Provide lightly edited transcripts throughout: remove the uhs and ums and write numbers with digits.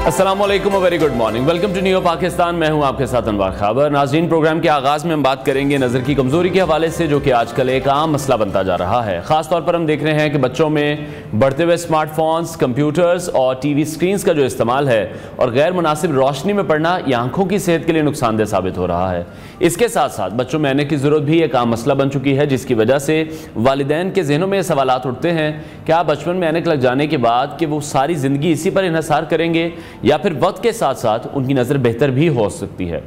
अस्सलामुअलैकुम, very good morning, welcome to new Pakistan. मैं हूं आपके साथ अनवर खाबर। नाज़रीन, प्रोग्राम के आगाज़ में हम बात करेंगे नज़र की कमज़ोरी के हवाले से, जो कि आजकल एक आम मसला बनता जा रहा है। ख़ास तौर पर हम देख रहे हैं कि बच्चों में बढ़ते हुए स्मार्टफोन्स, कंप्यूटर्स और टीवी स्क्रीन्स का जो इस्तेमाल है और गैर मुनासिब रोशनी में पड़ना, यह आंखों की सेहत के लिए नुकसानदेह साबित हो रहा है। इसके साथ साथ बच्चों में ऐनक की ज़रूरत भी एक आम मसला बन चुकी है, जिसकी वजह से वालिदैन के जहनों में सवालात उठते हैं, क्या बचपन में ऐनक लग जाने के बाद कि वो सारी ज़िंदगी इसी पर इन्हिसार करेंगे या फिर वक्त के साथ साथ उनकी नज़र बेहतर भी हो सकती है।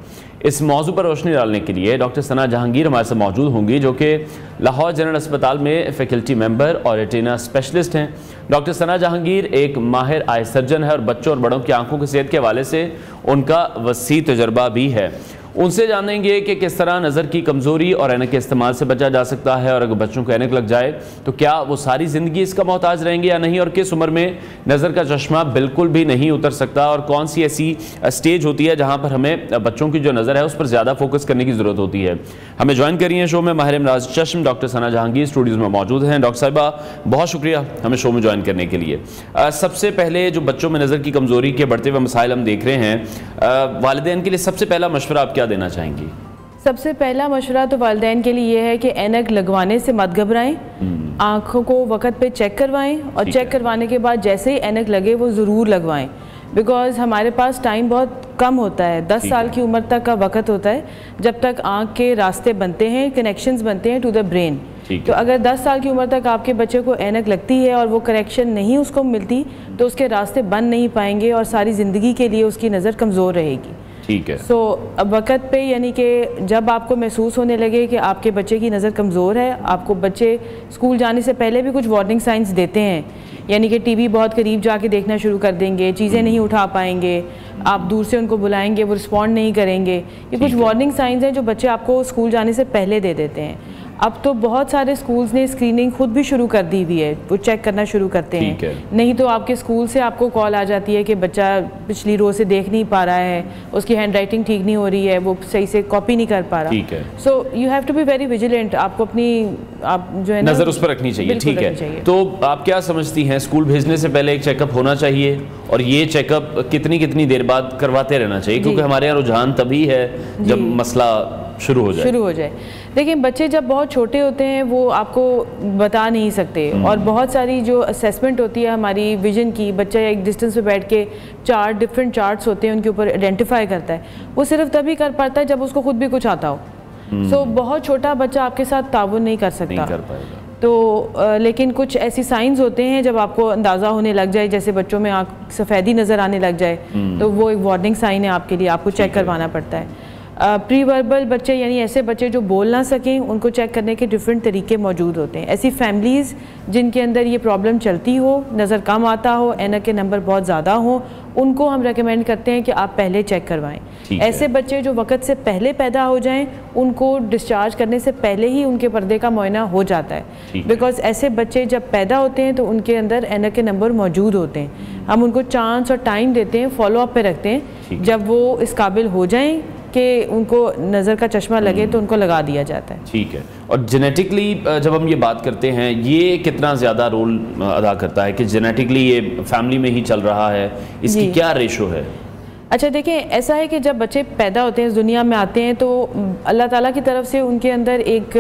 इस मौजू पर रोशनी डालने के लिए डॉक्टर सना जहांगीर हमारे साथ मौजूद होंगी, जो कि लाहौर जनरल अस्पताल में फैकल्टी मेंबर और रेटिना स्पेशलिस्ट हैं। डॉक्टर सना जहांगीर एक माहिर आई सर्जन है और बच्चों और बड़ों की आंखों की सेहत के हवाले से उनका वसी तजर्बा भी है। उनसे जानेंगे कि किस तरह नज़र की कमज़ोरी और ऐनक के इस्तेमाल से बचा जा सकता है, और अगर बच्चों को ऐनक लग जाए तो क्या वो सारी ज़िंदगी इसका मोहताज रहेंगे या नहीं, और किस उम्र में नज़र का चश्मा बिल्कुल भी नहीं उतर सकता, और कौन सी ऐसी स्टेज होती है जहाँ पर हमें बच्चों की जो नज़र है उस पर ज़्यादा फोकस करने की ज़रूरत होती है। हमें ज्वाइन करिए शो में माहिर अमराज चश्म डॉक्टर सना जहांगीर स्टूडियोज़ में मौजूद हैं। डॉक्टर साहिबा, बहुत शुक्रिया हमें शो में ज्वाइन करने के लिए। सबसे पहले जो बच्चों में नज़र की कमज़ोरी के बढ़ते हुए मसाइल हम देख रहे हैं, वालिदैन के लिए सबसे पहला मशवरा आप क्या देना चाहेंगी? सबसे पहला मशवरा तो वालिदैन के लिए ये है कि ऐनक लगवाने से मत घबराएं, आँखों को वक्त पे चेक करवाएं, और चेक करवाने के बाद जैसे ही ऐनक लगे वो ज़रूर लगवाएं, बिकॉज़ हमारे पास टाइम बहुत कम होता है। 10 साल की उम्र तक का वक्त होता है जब तक आँख के रास्ते बनते हैं, कनेक्शंस बनते हैं टू द ब्रेन। तो अगर 10 साल की उम्र तक आपके बच्चे को ऐनक लगती है और वो करेक्शन नहीं उसको मिलती, तो उसके रास्ते बन नहीं पाएंगे और सारी ज़िंदगी के लिए उसकी नज़र कमज़ोर रहेगी। ठीक है। अब वक़्त पे, यानी कि जब आपको महसूस होने लगे कि आपके बच्चे की नज़र कमज़ोर है, आपको बच्चे स्कूल जाने से पहले भी कुछ वार्निंग साइंस देते हैं, यानी कि टीवी बहुत करीब जाके देखना शुरू कर देंगे, चीज़ें नहीं उठा पाएंगे, आप दूर से उनको बुलाएंगे वो रिस्पॉन्ड नहीं करेंगे। ये कुछ वार्निंग साइंस हैं जो बच्चे आपको स्कूल जाने से पहले दे देते हैं। अब तो बहुत सारे स्कूल्स ने स्क्रीनिंग खुद भी शुरू कर दी हुई है, वो चेक करना शुरू करते हैं। नहीं तो आपके स्कूल से आपको कॉल आ जाती है कि बच्चा पिछली रो से देख नहीं पा रहा है, उसकी हैंड राइटिंग ठीक नहीं हो रही है, वो सही से कॉपी नहीं कर पा रहा। So you have to be very vigilant, आपको अपनी आप जो है नज़र उस पर रखनी चाहिए। ठीक है, तो आप क्या समझती हैं, स्कूल भेजने से पहले एक चेकअप होना चाहिए, और ये चेकअप कितनी कितनी देर बाद करवाते रहना चाहिए? क्योंकि हमारे यहाँ रुझान तभी है जब मसला शुरू हो जाए। देखिए, बच्चे जब बहुत छोटे होते हैं वो आपको बता नहीं सकते, और बहुत सारी जो असेसमेंट होती है हमारी विजन की, बच्चा एक डिस्टेंस पे बैठ के डिफरेंट चार्ट्स होते हैं उनके ऊपर आइडेंटिफाई करता है, वो सिर्फ तभी कर पाता है जब उसको खुद भी कुछ आता हो। सो बहुत छोटा बच्चा आपके साथ ताउन नहीं कर सकता, तो लेकिन कुछ ऐसी साइंस होते हैं जब आपको अंदाज़ा होने लग जाए, जैसे बच्चों में आँख सफ़ेदी नज़र आने लग जाए, तो वो एक वार्निंग साइन है आपके लिए, आपको चेक करवाना पड़ता है। प्री वर्बल बच्चे, यानी ऐसे बच्चे जो बोल ना सकें, उनको चेक करने के डिफरेंट तरीके मौजूद होते हैं। ऐसी फैमिलीज़ जिनके अंदर ये प्रॉब्लम चलती हो, नज़र कम आता हो, ऐनक के नंबर बहुत ज़्यादा हो, उनको हम रेकमेंड करते हैं कि आप पहले चेक करवाएं। ऐसे बच्चे जो वक्त से पहले पैदा हो जाएं, उनको डिस्चार्ज करने से पहले ही उनके पर्दे का मुआयना हो जाता है, बिकॉज ऐसे बच्चे जब पैदा होते हैं तो उनके अंदर ऐनक के नंबर मौजूद होते हैं। हम उनको चांस और टाइम देते हैं, फॉलो अप पे रखते हैं, जब वो इस काबिल हो जाएं कि उनको नज़र का चश्मा लगे तो उनको लगा दिया जाता है। ठीक है। और जेनेटिकली जब हम ये बात करते हैं, ये कितना ज़्यादा रोल अदा करता है कि जेनेटिकली ये फैमिली में ही चल रहा है, इसकी क्या रेशो है? अच्छा, देखिए, ऐसा है कि जब बच्चे पैदा होते हैं, इस दुनिया में आते हैं, तो अल्लाह ताला की तरफ से उनके अंदर एक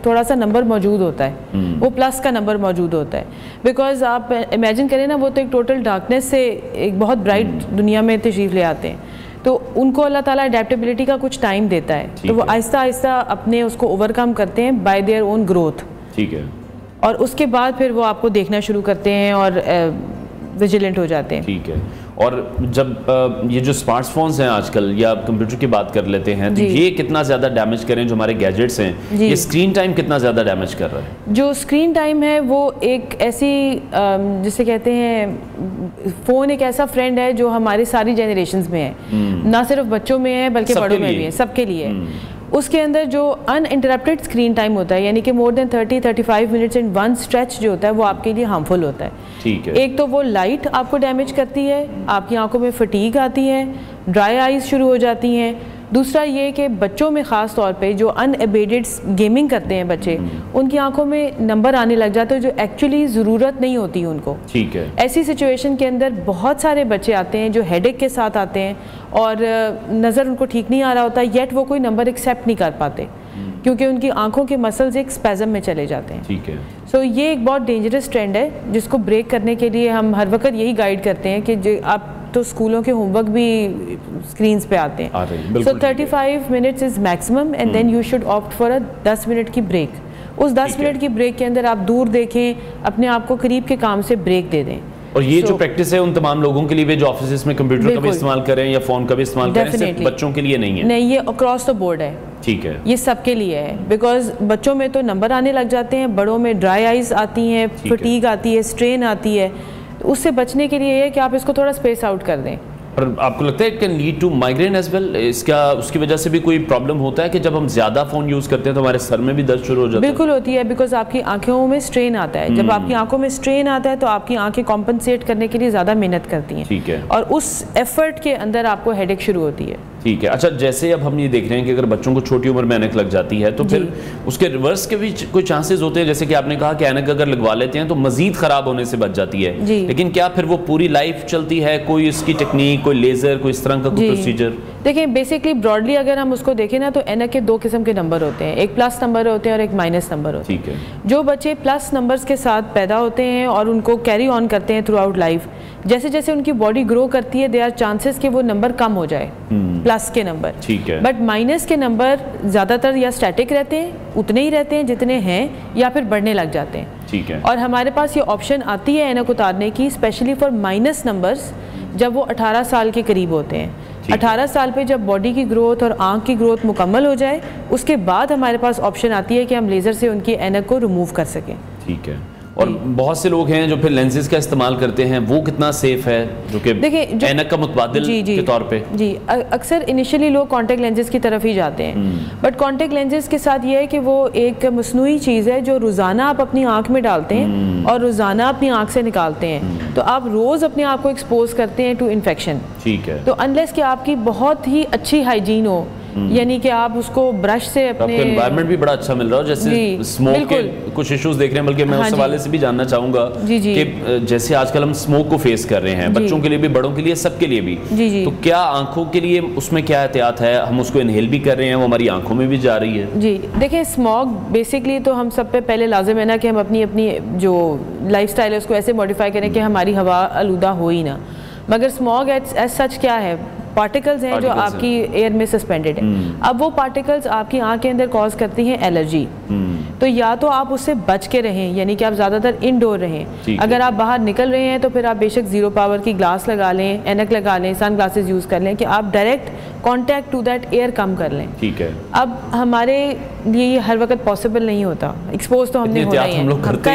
थोड़ा सा नंबर मौजूद होता है, वो प्लस का नंबर मौजूद होता है। बिकॉज आप इमेजिन करें ना, वो तो एक टोटल डार्कनेस से एक बहुत ब्राइट दुनिया में तशरीफ़ ले आते हैं, तो उनको अल्लाह ताला अडेप्टेबिलिटी का कुछ टाइम देता है, तो वो आहिस्ता आहिस्ता अपने उसको ओवरकम करते हैं बाय देयर ओन ग्रोथ। ठीक है। और उसके बाद फिर वो आपको देखना शुरू करते हैं और विजिलेंट हो जाते हैं। ठीक है। और जब ये जो स्मार्टफोन्स हैं आजकल, या कंप्यूटर की बात कर लेते हैं, तो ये कितना ज़्यादा डैमेज करें, जो हमारे गैजेट्स हैं, ये स्क्रीन टाइम कितना ज़्यादा डैमेज कर रहा है? जो स्क्रीन टाइम है वो एक ऐसी, जिसे कहते हैं, फ़ोन एक ऐसा फ्रेंड है जो हमारी सारी जनरेशंस में है, ना सिर्फ बच्चों में है बल्कि बड़ों में भी है, सबके लिए। उसके अंदर जो अनइंटरप्टेड स्क्रीन टाइम होता है, यानी कि more than 30-35 minutes in one stretch जो होता है, वो आपके लिए हार्मफुल होता है। ठीक है। एक तो वो लाइट आपको डैमेज करती है, आपकी आंखों में फटीग आती है, ड्राई आइज शुरू हो जाती हैं, दूसरा ये कि बच्चों में ख़ास तौर पे जो अनएबेडेड गेमिंग करते हैं बच्चे, उनकी आंखों में नंबर आने लग जाते हैं जो एक्चुअली ज़रूरत नहीं होती उनको। ठीक है। ऐसी सिचुएशन के अंदर बहुत सारे बच्चे आते हैं जो हेडेक के साथ आते हैं और नज़र उनको ठीक नहीं आ रहा होता, येट वो कोई नंबर एक्सेप्ट नहीं कर पाते क्योंकि उनकी आंखों के मसल्स एक स्पैज़म में चले जाते हैं। ठीक है। सो ये एक बहुत डेंजरस ट्रेंड है जिसको ब्रेक करने के लिए हम हर वक्त यही गाइड करते हैं कि आप तो स्कूलों के होमवर्क भी स्क्रीन्स पे आते हैं। So 35 minutes is maximum and then you should opt for a 10 minute की ब्रेक। उस 10 मिनट की ब्रेक के अंदर आप दूर देखें, अपने आप को करीब के काम से ब्रेक दे दें। और ये जो प्रैक्टिस है उन तमाम लोगों के लिए भी जो ऑफिस में कंप्यूटर का भी इस्तेमाल करें या फ़ोन का भी इस्तेमाल करें, सिर्फ बच्चों के लिए नहीं है? नहीं, ये अक्रॉस द बोर्ड है। ठीक है। ये सबके लिए है बिकॉज बच्चों में तो नंबर आने लग जाते हैं, बड़ों में ड्राई आइज आती हैं, फटीग आती है, स्ट्रेन आती है। तो उससे बचने के लिए ये है कि आप इसको थोड़ा स्पेस आउट कर दें। और आपको लगता है it can lead to migraine as well? इसका उसकी वजह से भी कोई प्रॉब्लम होता है कि जब हम ज़्यादा फ़ोन यूज़ करते हैं तो हमारे सर में भी दर्द शुरू हो जाता है? बिल्कुल होती है, बिकॉज आपकी आंखों में स्ट्रेन आता है। जब आपकी आंखों में स्ट्रेन आता है तो आपकी आंखें कॉम्पनसेट करने के लिए ज़्यादा मेहनत करती हैं। ठीक है। और उस एफर्ट के अंदर आपको हेडेक शुरू होती है। ठीक है। अच्छा, जैसे अब हम ये देख रहे हैं कि अगर बच्चों को छोटी उम्र में ऐनक लग जाती है तो फिर उसके रिवर्स के भी कोई चांसेस होते हैं? जैसे कि आपने कहा कि ऐनक अगर लगवा लेते हैं तो मजीद ख़राब होने से बच जाती है, लेकिन क्या फिर वो पूरी लाइफ चलती है? कोई इसकी टेक्निक, कोई लेज़र, कोई इस तरह का कोई प्रोसीजर? देखिए, बेसिकली ब्रॉडली अगर हम उसको देखें ना तो ऐनक के 2 किस्म के नंबर होते हैं, एक प्लस नंबर होते हैं और एक माइनस नंबर होते हैं। ठीक है। जो बच्चे प्लस नंबर्स के साथ पैदा होते हैं और उनको कैरी ऑन करते हैं थ्रू आउट लाइफ, जैसे जैसे उनकी बॉडी ग्रो करती है, देयर आर चांसेस कि वो नंबर कम हो जाए, प्लस के नंबर। ठीक है। बट माइनस के नंबर ज़्यादातर या स्टैटिक रहते हैं, उतने ही रहते हैं जितने हैं, या फिर बढ़ने लग जाते हैं। ठीक है। और हमारे पास ये ऑप्शन आती है ऐनक उतारने की, स्पेशली फॉर माइनस नंबर्स, जब वो 18 साल के करीब होते हैं। 18 साल पे जब बॉडी की ग्रोथ और आंख की ग्रोथ मुकम्मल हो जाए, उसके बाद हमारे पास ऑप्शन आती है कि हम लेज़र से उनकी ऐनक को रिमूव कर सकें। ठीक है। और बहुत से लोग हैं जो फिर लेंसेज का इस्तेमाल करते हैं, वो कितना सेफ है जो कि ऐनक का मुतबादिल के तौर पे? जी, अक्सर इनिशियली लोग कॉन्टैक्ट लेंसेज की तरफ ही जाते हैं, बट कॉन्टैक्ट लेंसेज के साथ ये है कि वो एक मसनूई चीज़ है जो रोज़ाना आप अपनी आँख में डालते हैं और रोज़ाना अपनी आँख से निकालते हैं, तो आप रोज़ अपने आप को एक्सपोज करते हैं टू इन्फेक्शन। ठीक है। तो अनलेस कि आपकी बहुत ही अच्छी हाइजीन हो, यानी कि आप उसको ब्रश से अपने एनवायरनमेंट भी बड़ा अच्छा मिल रहा हो, जैसे स्मोक के कुछ इश्यूज देख रहे हैं, बल्कि मैं उस हवाले से भी जानना चाहूंगा कि जैसे आजकल हम स्मोक को फेस कर रहे हैं, बच्चों के लिए भी, बड़ों के लिए, सबके लिए भी, तो क्या आंखों के लिए उसमें क्या एहतियात है? हम उसको इनहेल भी कर रहे हैं, वो हमारी आंखों में भी जा रही है? जी देखिए, स्मॉग बेसिकली तो हम सब पे पहले लाजिम है ना कि हम अपनी अपनी जो लाइफस्टाइल है उसको ऐसे मॉडिफाई करें कि हमारी हवा आलूदा हो ही ना। मगर स्मॉग एज सच क्या है? पार्टिकल्स हैं जो आपकी एयर में सस्पेंडेड है। अब वो पार्टिकल्स आपकी आंख के अंदर कॉज करती हैं एलर्जी, तो या तो आप उससे बच के रहें, यानी कि आप ज़्यादातर इंडोर रहें। अगर आप बाहर निकल रहे हैं तो फिर आप बेशक 0 पावर की ग्लास लगा लें, ऐनक लगा लें, सन ग्लासेस यूज़ कर लें कि आप direct contact to that air कम कर लें। ठीक है। अब हमारे लिए ये हर वक्त पॉसिबल नहीं होता, एक्सपोज तो हमने होना ही है, हम लोग करते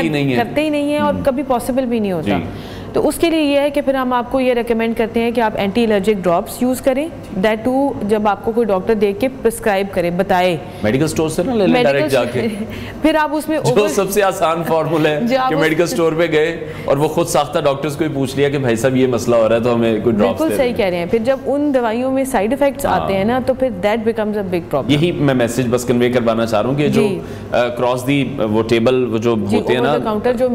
ही नहीं है और कभी पॉसिबल भी नहीं होता। तो उसके लिए ये है कि फिर हम आपको ये रेकमेंड करते हैं कि आप एंटी एलर्जिक ड्रॉप्स यूज़ करें, दैट टू जब आपको कोई डॉक्टर देख के प्रिस्क्राइब करे, बताए मेडिकल स्टोर से ना ले लें डायरेक्ट जाके। फिर आप उसमें जो सबसे आसान फॉर्मूला है कि मेडिकल स्टोर पे गए और वो खुद साख्ता डॉक्टर्स को ही पूछ लिया कि भाई साहब ये मसला हो रहा है तो हमें कोई ड्रॉप्स। बिल्कुल सही कह रहे हैं। फिर जब उन दवाइयों में साइड इफेक्ट्स आते हैं ना तो फिर that becomes a big problem. यही मैं मैसेज बस कन्वे करवाना चाह रहा हूँ कि जो क्रॉस दी वो टेबल जो होते हैं ना,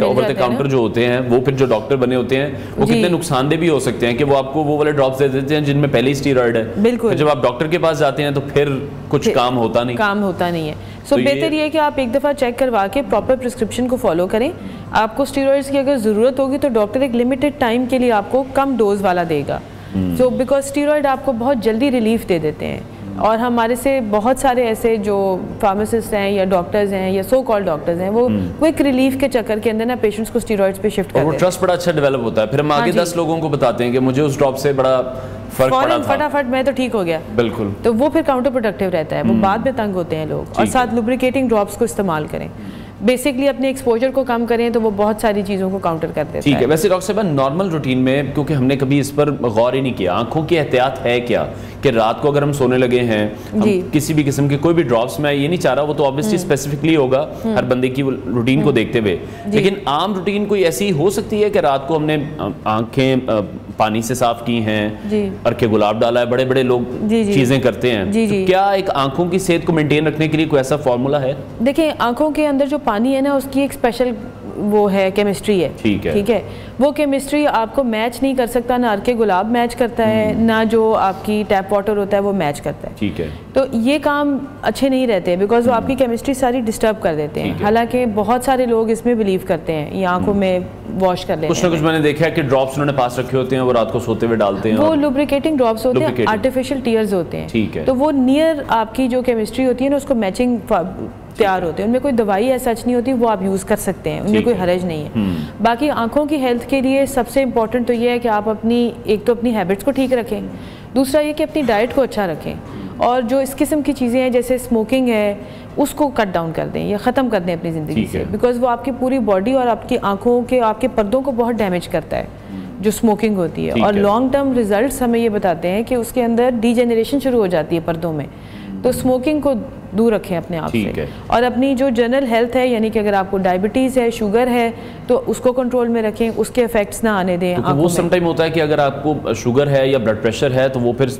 ओवर द काउंटर जो होते हैं, वो फिर जो डॉक्टर बने होते हैं वो कितने नुकसानदेह भी हो सकते हैं कि वो आपको वो वाले ड्रॉप्स दे देते हैं जिनमें पहले ही स्टीरॉयड है। बिल्कुल। जब आप डॉक्टर के पास जाते हैं तो फिर कुछ काम होता नहीं है। सो बेहतर ये है कि आप एक दफ़ा चेक करवा के प्रॉपर प्रिस्क्रिप्शन को फॉलो करें। आपको स्टीरॉइड्स की अगर ज़रूरत होगी तो डॉक्टर एक लिमिटेड टाइम के लिए आपको कम डोज वाला देगा, सो बिकॉज स्टीरॉइड आपको बहुत जल्दी रिलीफ दे देते हैं। और हमारे से बहुत सारे ऐसे जो फार्मासिस्ट हैं या डॉक्टर्स हैं या सो कॉल्ड डॉक्टर्स हैं, वो क्विक रिलीफ के चक्कर के अंदर ना पेशेंट्स को स्टीरॉइड्स पे शिफ्ट करते हैं। ट्रस्ट बड़ा अच्छा डेवलप होता है, फिर हम आगे 10 लोगों को बताते हैं कि मुझे उस ड्रॉप से बड़ा फर्क पड़ा था, फटाफट मैं तो ठीक हो गया। बिल्कुल। तो वो फिर काउंटर प्रोडक्टिव रहता है, वो बाद में तंग होते हैं लोग। और साथ लुब्रिकेटिंग ड्रॉप्स को इस्तेमाल करें, बेसिकली अपने एक्सपोजर को कम करें तो वो बहुत सारी चीज़ों को काउंटर कर देता है। ठीक है। वैसे डॉक्टर साहब, नॉर्मल रूटीन में, क्योंकि हमने कभी इस पर गौर ही नहीं किया, आंखों की एहतियात है क्या कि रात को अगर हम सोने लगे हैं, हम किसी भी किस्म के कोई भी ड्रॉप्स, मैं ये नहीं चाह रहा, वो तो ऑब्वियसली स्पेसिफिकली होगा हर बंदे की रूटीन को देखते हुए, लेकिन आम रूटीन कोई ऐसी हो सकती है कि रात को हमने आंखें पानी से साफ की हैं, अर्के गुलाब डाला है, बड़े बड़े लोग चीजें करते हैं, तो क्या एक आंखों की सेहत को मेंटेन रखने के लिए कोई ऐसा फॉर्मूला है? देखिए, आंखों के अंदर जो पानी है ना, उसकी एक स्पेशल वो है, केमिस्ट्री है। ठीक है, वो केमिस्ट्री आपको मैच नहीं कर सकता, ना अर्के गुलाब मैच करता है, ना जो आपकी टैप वाटर होता है वो मैच करता है। ठीक है, तो ये काम अच्छे नहीं रहते बिकॉज वो आपकी केमिस्ट्री सारी डिस्टर्ब कर देते हैं। हालांकि बहुत सारे लोग इसमें बिलीव करते हैं, ये आंखों में वॉश कर लेते हैं। कुछ ना कुछ मैंने देखा है कि ड्रॉप्स उन्होंने पास रखे होते हैं, वो रात को सोते हुए डालते हैं। वो लुब्रिकेटिंग ड्रॉप्स होते हैं, आर्टिफिशियल टीयर्स होते हैं। ठीक है, तो वो नियर आपकी जो केमिस्ट्री होती है ना, उसको मैचिंग तैयार होते हैं। उनमें कोई दवाई ऐसा सच नहीं होती, वो आप यूज़ कर सकते हैं, उनमें कोई हरज नहीं है। बाकी आंखों की हेल्थ के लिए सबसे इम्पॉर्टेंट तो ये है कि आप अपनी एक तो अपनी हैबिट्स को ठीक रखें, दूसरा ये कि अपनी डाइट को अच्छा रखें, और जो इस किस्म की चीज़ें हैं जैसे स्मोकिंग है उसको कट डाउन कर दें या ख़त्म कर दें अपनी ज़िंदगी से, बिकॉज वो आपकी पूरी बॉडी और आपकी आंखों के आपके पर्दों को बहुत डैमेज करता है जो स्मोकिंग होती है। और लॉन्ग टर्म रिजल्ट्स हमें ये बताते हैं कि उसके अंदर डीजेनरेशन शुरू हो जाती है पर्दों में। तो स्मोकिंग को दूर रखें अपने आप से, और अपनी जो जनरल हेल्थ है, यानी कि अगर आपको डायबिटीज़ है, शुगर है, तो उसको कंट्रोल में रखें, उसके इफेक्ट्स ना आने दें। तो वो सम टाइम होता है कि अगर आपको शुगर है या ब्लड प्रेशर है, तो वो फिर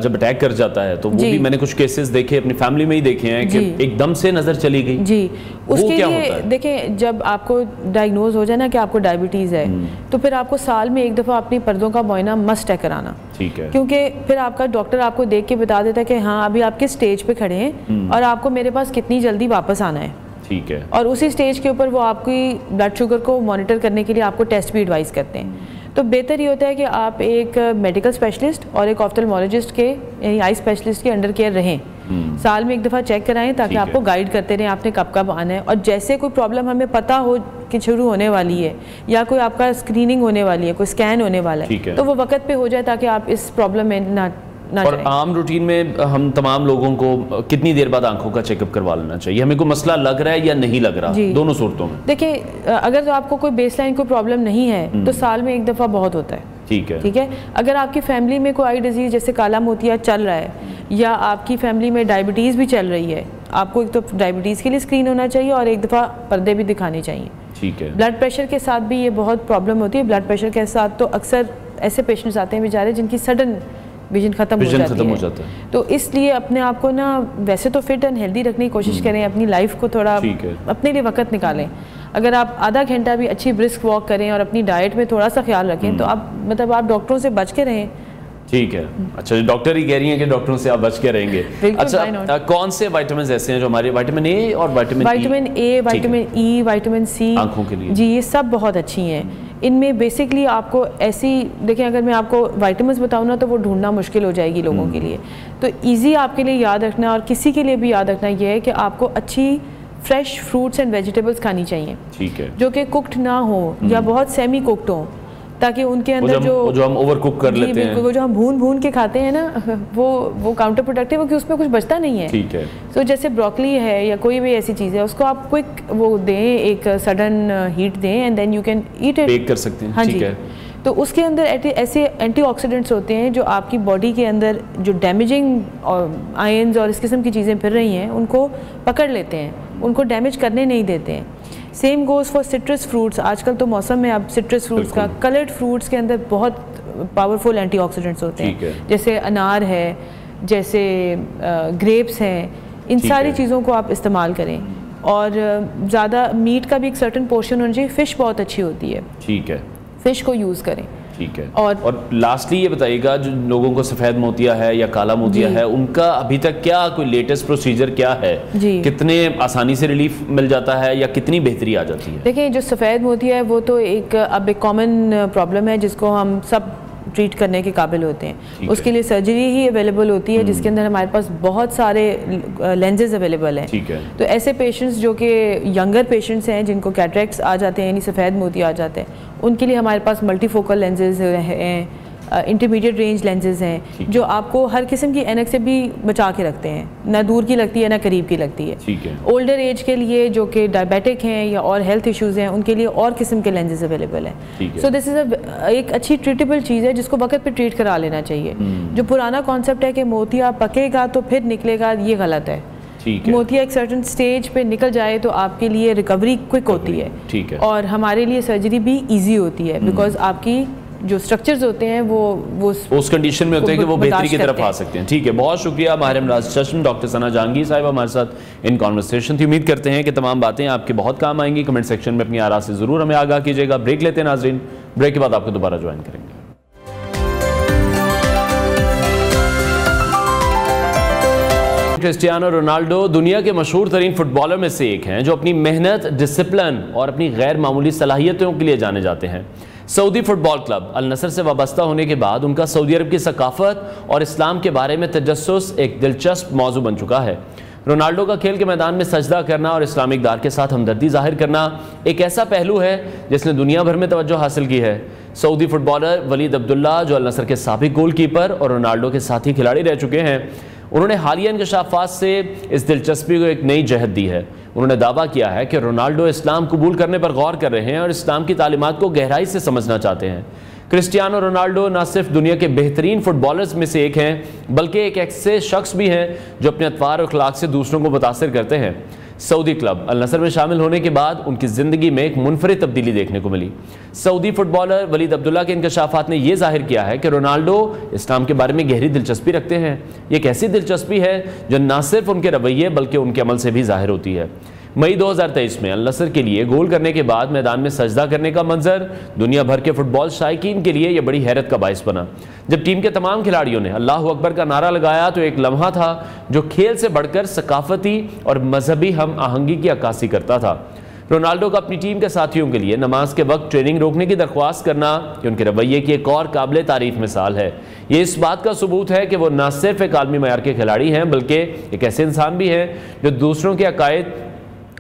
जब अटैक कर जाता है, तो वो भी मैंने कुछ केसेस देखे अपनी फैमिली में ही देखे हैं कि एकदम से नजर चली गई। जी, उसके लिए देखें, जब आपको डायग्नोज हो जाए ना कि आपको डायबिटीज़ है, तो फिर आपको साल में एक दफ़ा अपनी पर्दों का मुआयना मस्ट है कराना। ठीक है, क्योंकि फिर आपका डॉक्टर आपको देख के बता देता है कि हाँ अभी आप किस स्टेज पे खड़े हैं और आपको मेरे पास कितनी जल्दी वापस आना है। ठीक है, और उसी स्टेज के ऊपर वो आपकी ब्लड शुगर को मॉनिटर करने के लिए आपको टेस्ट भी एडवाइस करते हैं। तो बेहतर ये होता है कि आप एक मेडिकल स्पेशलिस्ट और एक ऑफ्थल्मोलॉजिस्ट के यानी आई स्पेशलिस्ट के अंडर केयर रहें, साल में एक दफ़ा चेक कराएं, ताकि आपको गाइड करते रहें आपने कब कब आना है। और जैसे कोई प्रॉब्लम हमें पता हो कि शुरू होने वाली है या कोई आपका स्क्रीनिंग होने वाली है, कोई स्कैन होने वाला है, तो वो वक्त पे हो जाए ताकि आप इस प्रॉब्लम में ना और आम रूटीन में हम तमाम लोगों को कितनी देर बाद आंखों का चेकअप करवा लेना चाहिए? हमें कोई मसला लग रहा है या नहीं लग रहा, दोनों सूरतों में? देखिए, अगर आपको कोई बेसलाइन कोई प्रॉब्लम नहीं है तो साल में एक दफ़ा बहुत होता है। ठीक है, ठीक है। अगर आपकी फैमिली में कोई आई डिजीज़ जैसे काला मोतिया चल रहा है, या आपकी फैमिली में डायबिटीज़ भी चल रही है, आपको एक तो डायबिटीज़ के लिए स्क्रीन होना चाहिए और एक दफ़ा पर्दे भी दिखाने चाहिए। ठीक है। ब्लड प्रेशर के साथ भी ये बहुत प्रॉब्लम होती है। ब्लड प्रेशर के साथ तो अक्सर ऐसे पेशेंट्स आते हैं बेचारे जिनकी सडन विजन खत्म हो जाती है। तो इसलिए अपने आप को ना वैसे तो फिट एंड हेल्दी रखने की कोशिश करें, अपनी लाइफ को थोड़ा अपने लिए वक्त निकालें। अगर आप आधा घंटा भी अच्छी ब्रिस्क वॉक करें और अपनी डाइट में थोड़ा सा ख्याल रखें, तो आप मतलब आप डॉक्टरों से बच के रहें। ठीक है, अच्छा, डॉक्टर ही कह रही हैं कि डॉक्टरों से आप बच के रहेंगे। अच्छा, कौन से विटामिन ऐसे हैं जो हमारे विटामिन ए और vitamin A, vitamin E, vitamin C आंखों के लिए? जी, ये सब बहुत अच्छी हैं। इनमें बेसिकली आपको ऐसी देखें, अगर मैं आपको विटामिन्स बताऊँ ना तो वो ढूंढना मुश्किल हो जाएगी लोगों के लिए। तो ईजी आपके लिए याद रखना, और किसी के लिए भी याद रखना ये है कि आपको अच्छी फ्रेश फ्रूट्स एंड वेजिटेबल्स खानी चाहिए। ठीक है, जो कि कुक्ड ना हो या बहुत सेमी कुक्ड हो, ताकि उनके अंदर जो हम ओवर कुक कर लेते हैं, वो जो हम भून के खाते हैं ना, वो काउंटर प्रोडक्टिव है, क्योंकि उसमें कुछ बचता नहीं है। ठीक है। तो जैसे ब्रोकली है या कोई भी ऐसी चीज़ है, उसको आप क्विक वो दें, एक सडन हीट दें, and then you can eat it, bake कर सकते हैं। हाँ जी। तो उसके अंदर ऐसे एंटीऑक्सीडेंट्स होते हैं जो आपकी बॉडी के अंदर जो डैमेजिंग आयंस और इस किस्म की चीज़ें फिर रही हैं उनको पकड़ लेते हैं, उनको डैमेज करने नहीं देते हैं। Same goes for citrus fruits. आजकल तो मौसम में अब सिट्रस फ्रूट्स का, कलर्ड फ्रूट्स के अंदर बहुत पावरफुल एंटीऑक्सीडेंट्स होते हैं, जैसे अनार है, जैसे ग्रेप्स हैं, इन सारी चीज़ों को आप इस्तेमाल करें। और ज़्यादा मीट का भी एक सर्टन पोर्शन होना चाहिए। फ़िश बहुत अच्छी होती है। ठीक है, फ़िश को यूज़ करें। ठीक है। और लास्टली ये बताइएगा, जो लोगों को सफ़ेद मोतिया है या काला मोतिया है, उनका अभी तक क्या कोई लेटेस्ट प्रोसीजर क्या है? कितने आसानी से रिलीफ मिल जाता है या कितनी बेहतरी आ जाती है? देखिए, जो सफ़ेद मोतिया है वो तो अब एक कॉमन प्रॉब्लम है जिसको हम सब ट्रीट करने के काबिल होते हैं। उसके लिए सर्जरी ही अवेलेबल होती है, जिसके अंदर हमारे पास बहुत सारे लेंसेज अवेलेबल हैं। ठीक है। तो ऐसे पेशेंट्स जो कि यंगर पेशेंट्स हैं, जिनको कैटरेक्ट्स आ जाते हैं यानी सफ़ेद मोतिया आ जाते हैं, उनके लिए हमारे पास मल्टीफोकल लेंसेज हैं, इंटरमीडिएट रेंज लेंसेज हैं जो आपको हर किस्म की ऐनक से भी बचा के रखते हैं, ना दूर की लगती है ना करीब की लगती है। ठीक है। ओल्डर एज के लिए जो कि डायबिटिक हैं या और हेल्थ इश्यूज़ हैं उनके लिए और किस्म के लेंसेज अवेलेबल हैं। सो दिस इज़ एक अच्छी ट्रीटेबल चीज़ है जिसको वक्त पे ट्रीट करा लेना चाहिए। जो पुराना कॉन्सेप्ट है कि मोतिया पकेगा तो फिर निकलेगा, ये गलत है। मोतिया एक सर्टन स्टेज पे निकल जाए तो आपके लिए रिकवरी क्विक होती है। ठीक है। और हमारे लिए सर्जरी भी इजी होती है बिकॉज आपकी जो स्ट्रक्चर्स होते हैं वो उस कंडीशन में होते हैं कि वो बेहतरी की तरफ आ सकते हैं। ठीक है, बहुत शुक्रिया माहिर अमराज चश्म डॉक्टर सना जहांगीर साहिबा हमारे साथ इन कॉन्वर्सेशन थी। उम्मीद करते हैं कि तमाम बातें आपके बहुत काम आएंगी। कमेंट सेक्शन में अपनी आरा से ज़रूर हमें आगाह कीजिएगा। ब्रेक लेते हैं नाजरीन, ब्रेक के बाद आपको दोबारा ज्वाइन करेंगे। क्रिस्टियानो रोनाल्डो दुनिया के मशहूर तरीन फुटबॉलर में से एक हैं जो अपनी मेहनत, डिसिप्लिन और अपनी गैर मामूली सलाहियतों के लिए जाने जाते हैं। सऊदी फुटबॉल क्लब अल नसर से वाबस्ता होने के बाद उनका सऊदी अरब की सकाफत और इस्लाम के बारे में तजस्सुस एक दिलचस्प मौजू बन चुका है। रोनाल्डो का खेल के मैदान में सजदा करना और इस्लामिक दार के साथ हमदर्दी जाहिर करना एक ऐसा पहलू है जिसने दुनिया भर में तवज्जो हासिल की है। सऊदी फुटबॉलर वलीद अब्दुल्ला जो अल नसर के साबिक गोलकीपर और रोनाल्डो के साथी खिलाड़ी रह चुके हैं, उन्होंने हालिया इंकशाफात से इस दिलचस्पी को एक नई जहत दी है। उन्होंने दावा किया है कि रोनाल्डो इस्लाम कबूल करने पर गौर कर रहे हैं और इस्लाम की तालीमात को गहराई से समझना चाहते हैं। क्रिस्टियानो रोनाल्डो न सिर्फ दुनिया के बेहतरीन फुटबॉलर्स में से एक हैं बल्कि एक ऐसे शख्स भी हैं जो अपने अतवार और अखलाक से दूसरों को मुतासिर करते हैं। सऊदी क्लब अल नसर में शामिल होने के बाद उनकी ज़िंदगी में एक मुनफरिद तब्दीली देखने को मिली। सऊदी फुटबॉलर वलीद अब्दुल्ला के इंकशाफात ने यह जाहिर किया है कि रोनाल्डो इस्लाम के बारे में गहरी दिलचस्पी रखते हैं। ये एक ऐसी दिलचस्पी है जो न सिर्फ उनके रवैये बल्कि उनके अमल से भी जाहिर होती है। मई 2023 में अल नसर के लिए गोल करने के बाद मैदान में सजदा करने का मंजर दुनिया भर के फुटबॉल शायकीन के लिए यह बड़ी हैरत का बाइस बना। जब टीम के तमाम खिलाड़ियों ने अल्लाह अकबर का नारा लगाया तो एक लम्हा था जो खेल से बढ़कर सकाफती और मजहबी हम आहंगी की अक्कासी करता था। रोनाल्डो का अपनी टीम के साथियों के लिए नमाज के वक्त ट्रेनिंग रोकने की दरख्वास्त करना कि उनके रवैये की एक और काबिल तारीफ मिसाल है। ये इस बात का सबूत है कि वो न सिर्फ एक आलमी मयार के खिलाड़ी हैं बल्कि एक ऐसे इंसान भी हैं जो दूसरों के अकायद